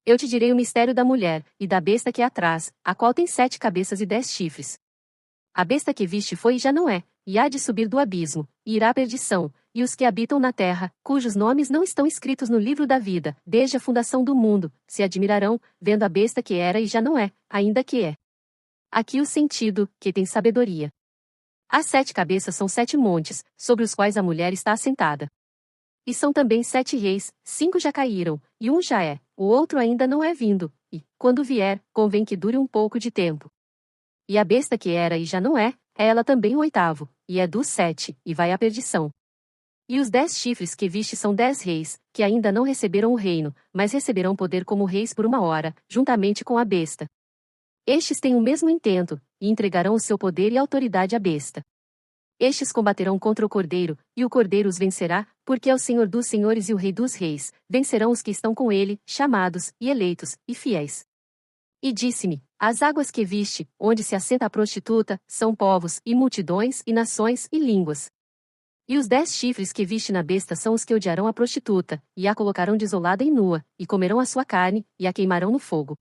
Eu te direi o mistério da mulher, e da besta que a traz, a qual tem 7 cabeças e 10 chifres. A besta que viste foi e já não é, e há de subir do abismo, e irá à perdição, e os que habitam na terra, cujos nomes não estão escritos no livro da vida, desde a fundação do mundo, se admirarão, vendo a besta que era e já não é, ainda que é. Aqui o sentido, que tem sabedoria. As 7 cabeças são 7 montes, sobre os quais a mulher está assentada. E são também 7 reis, 5 já caíram, e um já é, o outro ainda não é vindo, e, quando vier, convém que dure um pouco de tempo. E a besta que era e já não é ela também o 8º, e é dos 7, e vai à perdição. E os 10 chifres que viste são 10 reis, que ainda não receberam o reino, mas receberão poder como reis por 1 hora, juntamente com a besta. Estes têm o mesmo intento, e entregarão o seu poder e autoridade à besta. Estes combaterão contra o Cordeiro, e o Cordeiro os vencerá, porque é o Senhor dos senhores e o Rei dos reis, vencerão os que estão com ele, chamados, e eleitos, e fiéis. E disse-me: As águas que viste, onde se assenta a prostituta, são povos, e multidões, e nações, e línguas. E os 10 chifres que viste na besta são os que odiarão a prostituta, e a colocarão desolada e nua, e comerão a sua carne, e a queimarão no fogo.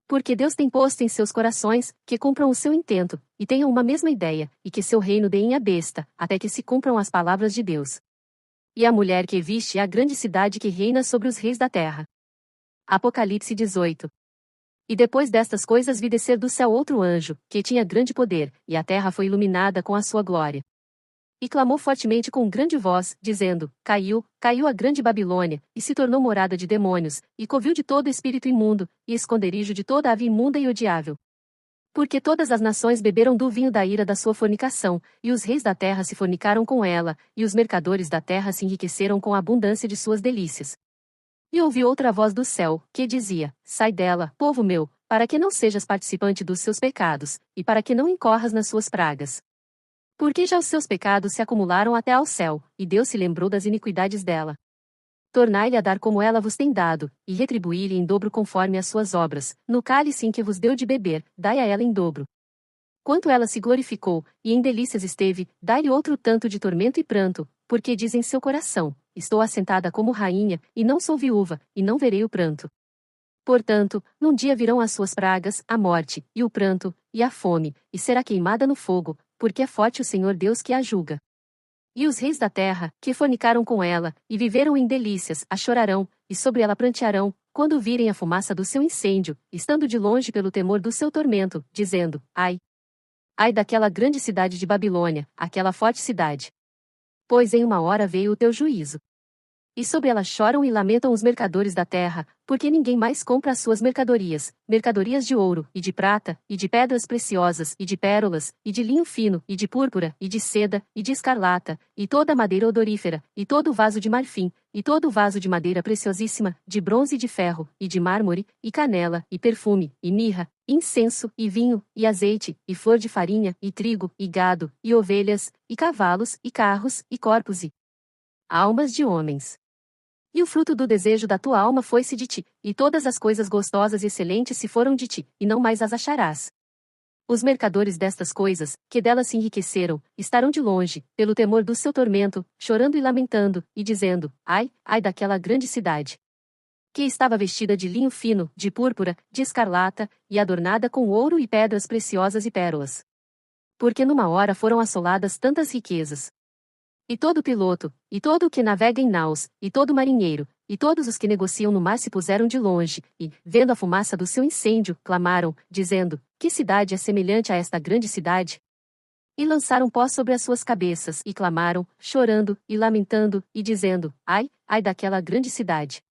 Porque Deus tem posto em seus corações, que cumpram o seu intento, e tenham uma mesma ideia, e que seu reino deem a besta, até que se cumpram as palavras de Deus. E a mulher que viste é a grande cidade que reina sobre os reis da terra. Apocalipse 18. E depois destas coisas vi descer do céu outro anjo, que tinha grande poder, e a terra foi iluminada com a sua glória. E clamou fortemente com grande voz, dizendo: Caiu, caiu a grande Babilônia, e se tornou morada de demônios, e covil de todo espírito imundo, e esconderijo de toda ave imunda e odiável. Porque todas as nações beberam do vinho da ira da sua fornicação, e os reis da terra se fornicaram com ela, e os mercadores da terra se enriqueceram com a abundância de suas delícias. E ouvi outra voz do céu, que dizia: Sai dela, povo meu, para que não sejas participante dos seus pecados, e para que não incorras nas suas pragas. Porque já os seus pecados se acumularam até ao céu, e Deus se lembrou das iniquidades dela. Tornai-lhe a dar como ela vos tem dado, e retribuí-lhe em dobro conforme as suas obras, no cálice em que vos deu de beber, dai a ela em dobro. Quanto ela se glorificou, e em delícias esteve, dai-lhe outro tanto de tormento e pranto, porque diz em seu coração: Estou assentada como rainha, e não sou viúva, e não verei o pranto. Portanto, num dia virão as suas pragas, a morte, e o pranto, e a fome, e será queimada no fogo, porque é forte o Senhor Deus que a julga. E os reis da terra, que fornicaram com ela, e viveram em delícias, a chorarão, e sobre ela prantearão, quando virem a fumaça do seu incêndio, estando de longe pelo temor do seu tormento, dizendo: Ai! Ai daquela grande cidade de Babilônia, aquela forte cidade! Pois em uma hora veio o teu juízo. E sobre ela choram e lamentam os mercadores da terra, porque ninguém mais compra as suas mercadorias, mercadorias de ouro, e de prata, e de pedras preciosas, e de pérolas, e de linho fino, e de púrpura, e de seda, e de escarlata, e toda madeira odorífera, e todo vaso de marfim, e todo vaso de madeira preciosíssima, de bronze e de ferro, e de mármore, e canela, e perfume, e mirra, incenso, e vinho, e azeite, e flor de farinha, e trigo, e gado, e ovelhas, e cavalos, e carros, e corpos, e almas de homens. E o fruto do desejo da tua alma foi-se de ti, e todas as coisas gostosas e excelentes se foram de ti, e não mais as acharás. Os mercadores destas coisas, que delas se enriqueceram, estarão de longe, pelo temor do seu tormento, chorando e lamentando, e dizendo: Ai, ai daquela grande cidade! Que estava vestida de linho fino, de púrpura, de escarlata, e adornada com ouro e pedras preciosas e pérolas. Porque numa hora foram assoladas tantas riquezas. E todo piloto, e todo o que navega em naus, e todo marinheiro, e todos os que negociam no mar se puseram de longe, e, vendo a fumaça do seu incêndio, clamaram, dizendo: Que cidade é semelhante a esta grande cidade? E lançaram pó sobre as suas cabeças, e clamaram, chorando, e lamentando, e dizendo: Ai, ai daquela grande cidade!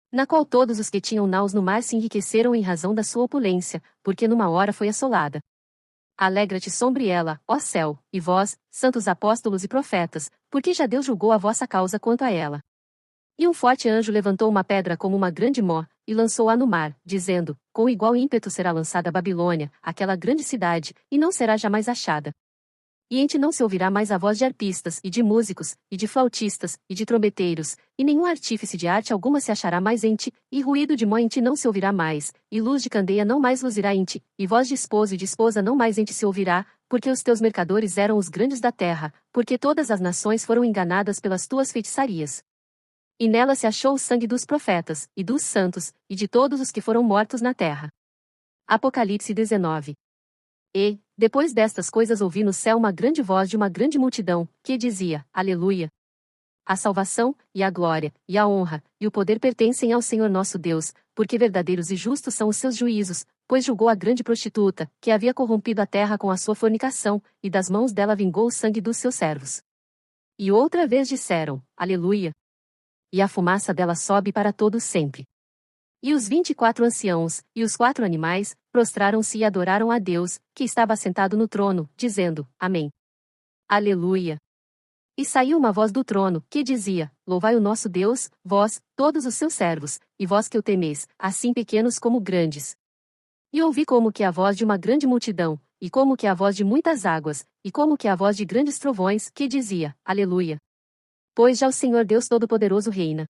Na qual todos os que tinham naus no mar se enriqueceram em razão da sua opulência, porque numa hora foi assolada. Alegra-te sobre ela, ó céu, e vós, santos apóstolos e profetas, porque já Deus julgou a vossa causa quanto a ela. E um forte anjo levantou uma pedra como uma grande mó, e lançou-a no mar, dizendo: Com igual ímpeto será lançada a Babilônia, aquela grande cidade, e não será jamais achada. E em ti não se ouvirá mais a voz de arpistas, e de músicos, e de flautistas, e de trombeteiros, e nenhum artífice de arte alguma se achará mais em ti, e ruído de mó em ti não se ouvirá mais, e luz de candeia não mais luzirá em ti, e voz de esposo e de esposa não mais em ti se ouvirá, porque os teus mercadores eram os grandes da terra, porque todas as nações foram enganadas pelas tuas feitiçarias. E nela se achou o sangue dos profetas, e dos santos, e de todos os que foram mortos na terra. Apocalipse 19. E, depois destas coisas ouvi no céu uma grande voz de uma grande multidão, que dizia: Aleluia! A salvação, e a glória, e a honra, e o poder pertencem ao Senhor nosso Deus, porque verdadeiros e justos são os seus juízos, pois julgou a grande prostituta, que havia corrompido a terra com a sua fornicação, e das mãos dela vingou o sangue dos seus servos. E outra vez disseram: Aleluia! E a fumaça dela sobe para todo sempre. E os 24 anciãos, e os 4 animais, prostraram-se e adoraram a Deus, que estava assentado no trono, dizendo: Amém. Aleluia. E saiu uma voz do trono, que dizia: Louvai o nosso Deus, vós, todos os seus servos, e vós que o temeis, assim pequenos como grandes. E ouvi como que a voz de uma grande multidão, e como que a voz de muitas águas, e como que a voz de grandes trovões, que dizia: Aleluia. Pois já o Senhor Deus Todo-Poderoso reina.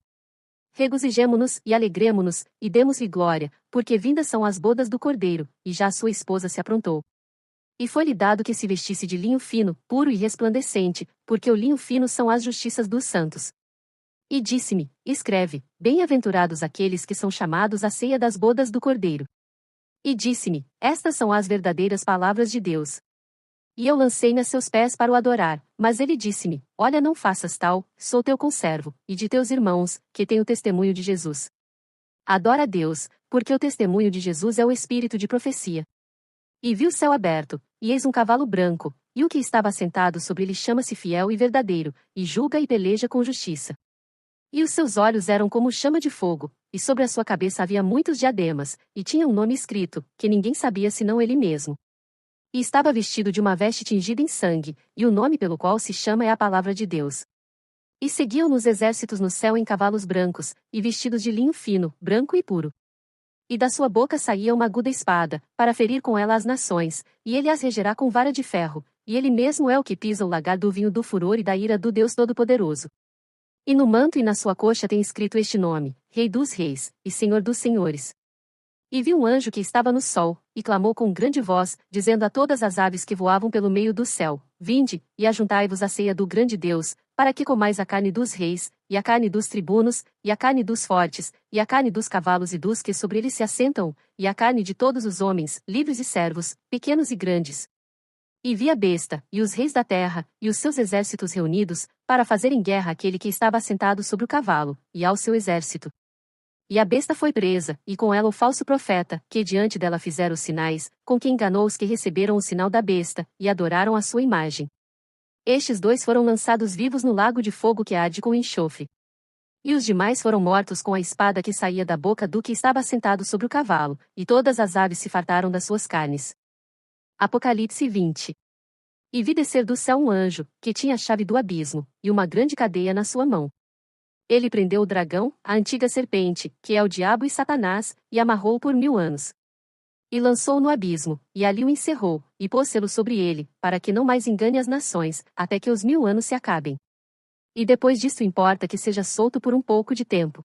Regozijemo-nos e alegremo-nos, e demos-lhe glória, porque vindas são as bodas do Cordeiro, e já sua esposa se aprontou. E foi-lhe dado que se vestisse de linho fino, puro e resplandecente, porque o linho fino são as justiças dos santos. E disse-me: Escreve: Bem-aventurados aqueles que são chamados à ceia das bodas do Cordeiro. E disse-me: Estas são as verdadeiras palavras de Deus. E eu lancei-me a seus pés para o adorar, mas ele disse-me: Olha, não faças tal, sou teu conservo, e de teus irmãos, que têm o testemunho de Jesus. Adora a Deus, porque o testemunho de Jesus é o espírito de profecia. E vi o céu aberto, e eis um cavalo branco, e o que estava sentado sobre ele chama-se Fiel e Verdadeiro, e julga e peleja com justiça. E os seus olhos eram como chama de fogo, e sobre a sua cabeça havia muitos diademas, e tinha um nome escrito, que ninguém sabia senão ele mesmo. E estava vestido de uma veste tingida em sangue, e o nome pelo qual se chama é a Palavra de Deus. E seguiam-nos exércitos no céu em cavalos brancos, e vestidos de linho fino, branco e puro. E da sua boca saía uma aguda espada, para ferir com ela as nações, e ele as regerá com vara de ferro, e ele mesmo é o que pisa o lagar do vinho do furor e da ira do Deus Todo-Poderoso. E no manto e na sua coxa tem escrito este nome: Rei dos Reis, e Senhor dos Senhores. E vi um anjo que estava no sol, e clamou com grande voz, dizendo a todas as aves que voavam pelo meio do céu: Vinde, e ajuntai-vos à ceia do grande Deus, para que comais a carne dos reis, e a carne dos tribunos, e a carne dos fortes, e a carne dos cavalos e dos que sobre eles se assentam, e a carne de todos os homens, livres e servos, pequenos e grandes. E vi a besta, e os reis da terra, e os seus exércitos reunidos, para fazerem guerra àquele que estava assentado sobre o cavalo, e ao seu exército. E a besta foi presa, e com ela o falso profeta, que diante dela fizeram os sinais, com que enganou os que receberam o sinal da besta, e adoraram a sua imagem. Estes dois foram lançados vivos no lago de fogo que arde com enxofre. E os demais foram mortos com a espada que saía da boca do que estava assentado sobre o cavalo, e todas as aves se fartaram das suas carnes. Apocalipse 20. E vi descer do céu um anjo, que tinha a chave do abismo, e uma grande cadeia na sua mão. Ele prendeu o dragão, a antiga serpente, que é o diabo e Satanás, e amarrou-o por 1000 anos. E lançou-o no abismo, e ali o encerrou, e pôs selo sobre ele, para que não mais engane as nações, até que os 1000 anos se acabem. E depois disto importa que seja solto por um pouco de tempo.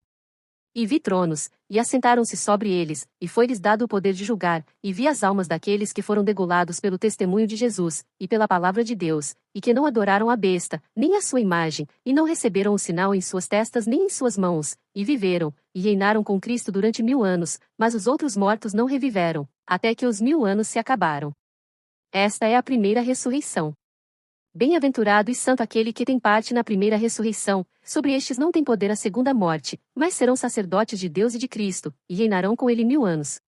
E vi tronos, e assentaram-se sobre eles, e foi-lhes dado o poder de julgar, e vi as almas daqueles que foram degolados pelo testemunho de Jesus, e pela palavra de Deus, e que não adoraram a besta, nem a sua imagem, e não receberam o sinal em suas testas nem em suas mãos, e viveram, e reinaram com Cristo durante 1000 anos, mas os outros mortos não reviveram, até que os 1000 anos se acabaram. Esta é a primeira ressurreição. Bem-aventurado e santo aquele que tem parte na primeira ressurreição, sobre estes não tem poder a segunda morte, mas serão sacerdotes de Deus e de Cristo, e reinarão com ele 1000 anos.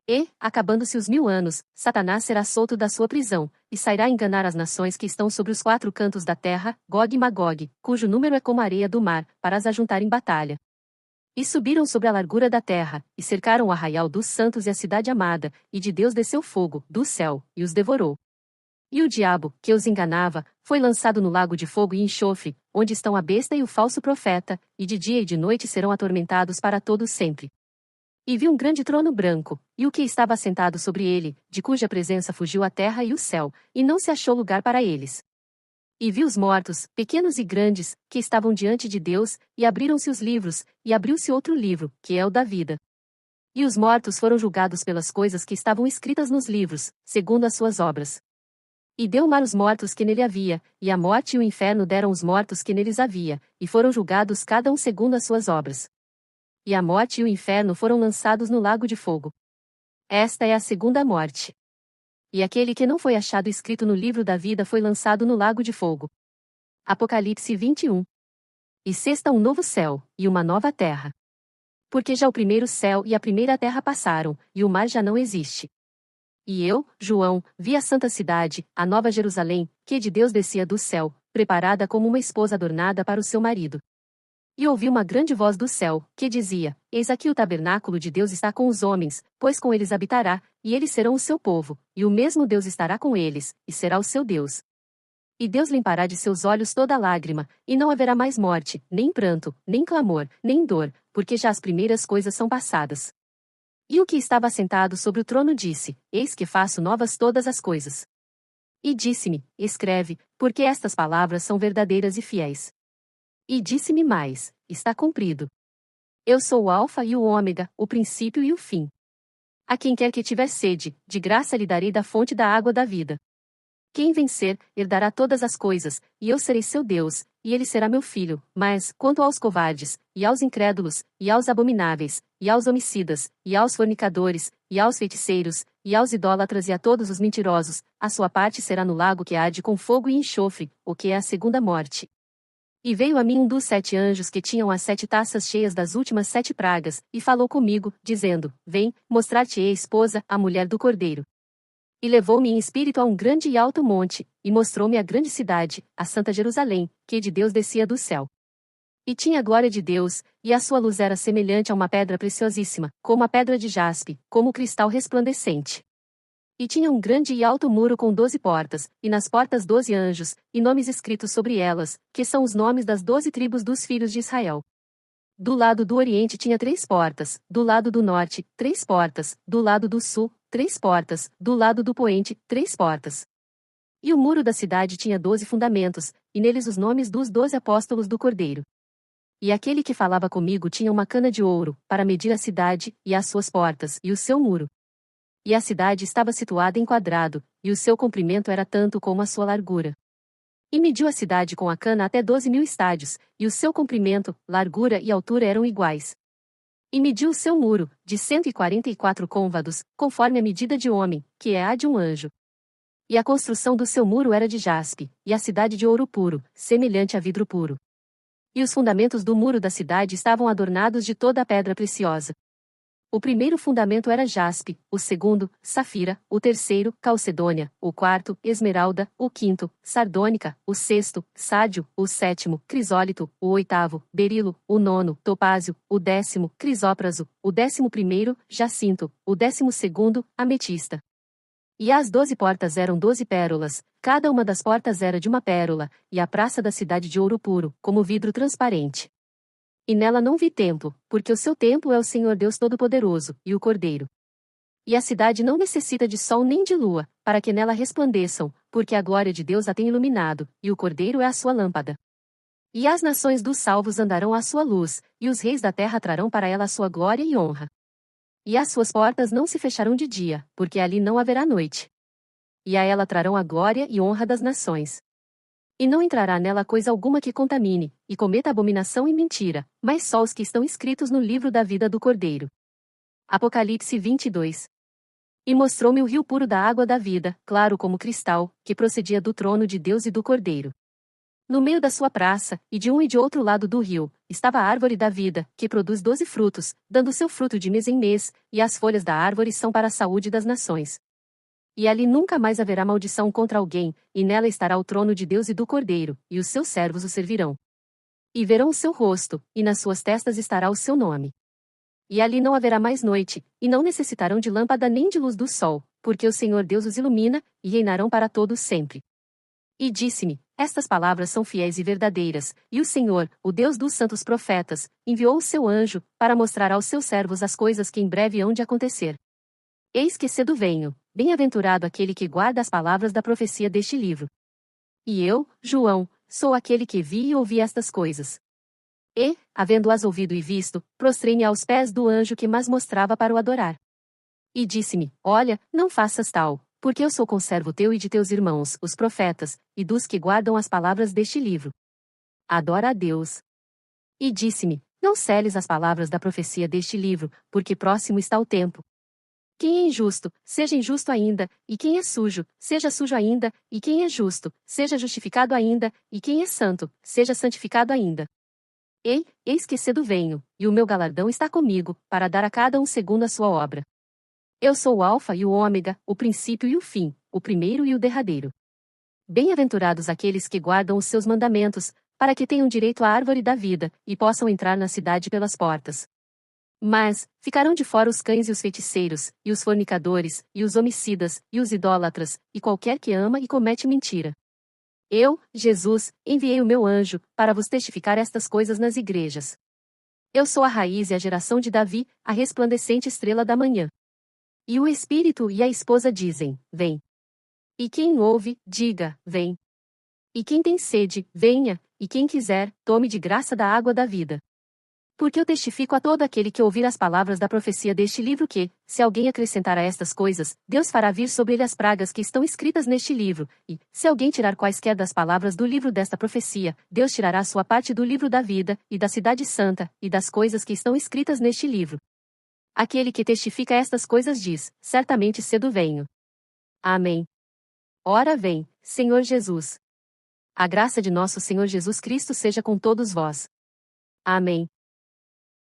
E, acabando-se os 1000 anos, Satanás será solto da sua prisão, e sairá enganar as nações que estão sobre os 4 cantos da terra, Gog e Magog, cujo número é como a areia do mar, para as ajuntar em batalha. E subiram sobre a largura da terra, e cercaram o arraial dos santos e a cidade amada, e de Deus desceu fogo, do céu, e os devorou. E o diabo, que os enganava, foi lançado no lago de fogo e enxofre, onde estão a besta e o falso profeta, e de dia e de noite serão atormentados para todo sempre. E vi um grande trono branco, e o que estava assentado sobre ele, de cuja presença fugiu a terra e o céu, e não se achou lugar para eles. E vi os mortos, pequenos e grandes, que estavam diante de Deus, e abriram-se os livros, e abriu-se outro livro, que é o da vida. E os mortos foram julgados pelas coisas que estavam escritas nos livros, segundo as suas obras. E deu o mar os mortos que nele havia, e a morte e o inferno deram os mortos que neles havia, e foram julgados cada um segundo as suas obras. E a morte e o inferno foram lançados no lago de fogo. Esta é a segunda morte. E aquele que não foi achado escrito no livro da vida foi lançado no lago de fogo. Apocalipse 21. E sexta um novo céu, e uma nova terra. Porque já o primeiro céu e a primeira terra passaram, e o mar já não existe. E eu, João, vi a santa cidade, a nova Jerusalém, que de Deus descia do céu, preparada como uma esposa adornada para o seu marido. E ouvi uma grande voz do céu, que dizia: Eis aqui o tabernáculo de Deus está com os homens, pois com eles habitará, e eles serão o seu povo, e o mesmo Deus estará com eles, e será o seu Deus. E Deus limpará de seus olhos toda lágrima, e não haverá mais morte, nem pranto, nem clamor, nem dor, porque já as primeiras coisas são passadas. E o que estava sentado sobre o trono disse: Eis que faço novas todas as coisas. E disse-me: Escreve, porque estas palavras são verdadeiras e fiéis. E disse-me mais: Está cumprido. Eu sou o Alfa e o Ômega, o princípio e o fim. A quem quer que tiver sede, de graça lhe darei da fonte da água da vida. Quem vencer, herdará todas as coisas, e eu serei seu Deus, e ele será meu filho. Mas, quanto aos covardes, e aos incrédulos, e aos abomináveis, e aos homicidas, e aos fornicadores, e aos feiticeiros, e aos idólatras e a todos os mentirosos, a sua parte será no lago que arde com fogo e enxofre, o que é a segunda morte. E veio a mim um dos 7 anjos que tinham as 7 taças cheias das últimas 7 pragas, e falou comigo, dizendo: Vem, mostrar-te-ei a esposa, a mulher do Cordeiro. E levou-me em espírito a um grande e alto monte, e mostrou-me a grande cidade, a Santa Jerusalém, que de Deus descia do céu. E tinha a glória de Deus, e a sua luz era semelhante a uma pedra preciosíssima, como a pedra de jaspe, como cristal resplandecente. E tinha um grande e alto muro com 12 portas, e nas portas 12 anjos, e nomes escritos sobre elas, que são os nomes das 12 tribos dos filhos de Israel. Do lado do oriente tinha 3 portas, do lado do norte, 3 portas, do lado do sul, 3 portas, do lado do poente, 3 portas. E o muro da cidade tinha 12 fundamentos, e neles os nomes dos 12 apóstolos do Cordeiro. E aquele que falava comigo tinha uma cana de ouro, para medir a cidade, e as suas portas, e o seu muro. E a cidade estava situada em quadrado, e o seu comprimento era tanto como a sua largura. E mediu a cidade com a cana até 12.000 estádios, e o seu comprimento, largura e altura eram iguais. E mediu o seu muro, de 144 côvados, conforme a medida de homem, que é a de um anjo. E a construção do seu muro era de jaspe, e a cidade de ouro puro, semelhante a vidro puro. E os fundamentos do muro da cidade estavam adornados de toda a pedra preciosa. O primeiro fundamento era jaspe, o segundo, safira, o terceiro, calcedônia, o quarto, esmeralda, o quinto, sardônica, o sexto, sárdio, o sétimo, crisólito, o oitavo, berilo, o nono, topázio, o 10º, crisópraso, o 11º, jacinto, o 12º, ametista. E as 12 portas eram 12 pérolas, cada uma das portas era de uma pérola, e a praça da cidade de ouro puro, como vidro transparente. E nela não vi templo, porque o seu templo é o Senhor Deus Todo-Poderoso, e o Cordeiro. E a cidade não necessita de sol nem de lua, para que nela resplandeçam, porque a glória de Deus a tem iluminado, e o Cordeiro é a sua lâmpada. E as nações dos salvos andarão à sua luz, e os reis da terra trarão para ela a sua glória e honra. E as suas portas não se fecharão de dia, porque ali não haverá noite. E a ela trarão a glória e honra das nações. E não entrará nela coisa alguma que contamine, e cometa abominação e mentira, mas só os que estão escritos no livro da vida do Cordeiro. Apocalipse 22. E mostrou-me o rio puro da água da vida, claro como cristal, que procedia do trono de Deus e do Cordeiro. No meio da sua praça, e de um e de outro lado do rio, estava a árvore da vida, que produz 12 frutos, dando seu fruto de mês em mês, e as folhas da árvore são para a saúde das nações. E ali nunca mais haverá maldição contra alguém, e nela estará o trono de Deus e do Cordeiro, e os seus servos o servirão. E verão o seu rosto, e nas suas testas estará o seu nome. E ali não haverá mais noite, e não necessitarão de lâmpada nem de luz do sol, porque o Senhor Deus os ilumina, e reinarão para todos sempre. E disse-me: Estas palavras são fiéis e verdadeiras, e o Senhor, o Deus dos santos profetas, enviou o seu anjo, para mostrar aos seus servos as coisas que em breve hão de acontecer. Eis que cedo venho, bem-aventurado aquele que guarda as palavras da profecia deste livro. E eu, João, sou aquele que vi e ouvi estas coisas. E, havendo-as ouvido e visto, prostrei-me aos pés do anjo que mas mostrava para o adorar. E disse-me: Olha, não faças tal, porque eu sou conservo teu e de teus irmãos, os profetas, e dos que guardam as palavras deste livro. Adora a Deus. E disse-me: Não seles as palavras da profecia deste livro, porque próximo está o tempo. Quem é injusto, seja injusto ainda, e quem é sujo, seja sujo ainda, e quem é justo, seja justificado ainda, e quem é santo, seja santificado ainda. Eis que cedo venho, e o meu galardão está comigo, para dar a cada um segundo a sua obra. Eu sou o Alfa e o Ômega, o princípio e o fim, o primeiro e o derradeiro. Bem-aventurados aqueles que guardam os seus mandamentos, para que tenham direito à árvore da vida, e possam entrar na cidade pelas portas. Mas ficarão de fora os cães e os feiticeiros, e os fornicadores, e os homicidas, e os idólatras, e qualquer que ama e comete mentira. Eu, Jesus, enviei o meu anjo, para vos testificar estas coisas nas igrejas. Eu sou a raiz e a geração de Davi, a resplandecente estrela da manhã. E o Espírito e a esposa dizem: Vem. E quem ouve, diga: Vem. E quem tem sede, venha, e quem quiser, tome de graça da água da vida. Porque eu testifico a todo aquele que ouvir as palavras da profecia deste livro que, se alguém acrescentar a estas coisas, Deus fará vir sobre ele as pragas que estão escritas neste livro, e, se alguém tirar quaisquer das palavras do livro desta profecia, Deus tirará sua parte do livro da vida, e da cidade santa, e das coisas que estão escritas neste livro. Aquele que testifica estas coisas diz: certamente cedo venho. Amém. Ora vem, Senhor Jesus. A graça de nosso Senhor Jesus Cristo seja com todos vós. Amém.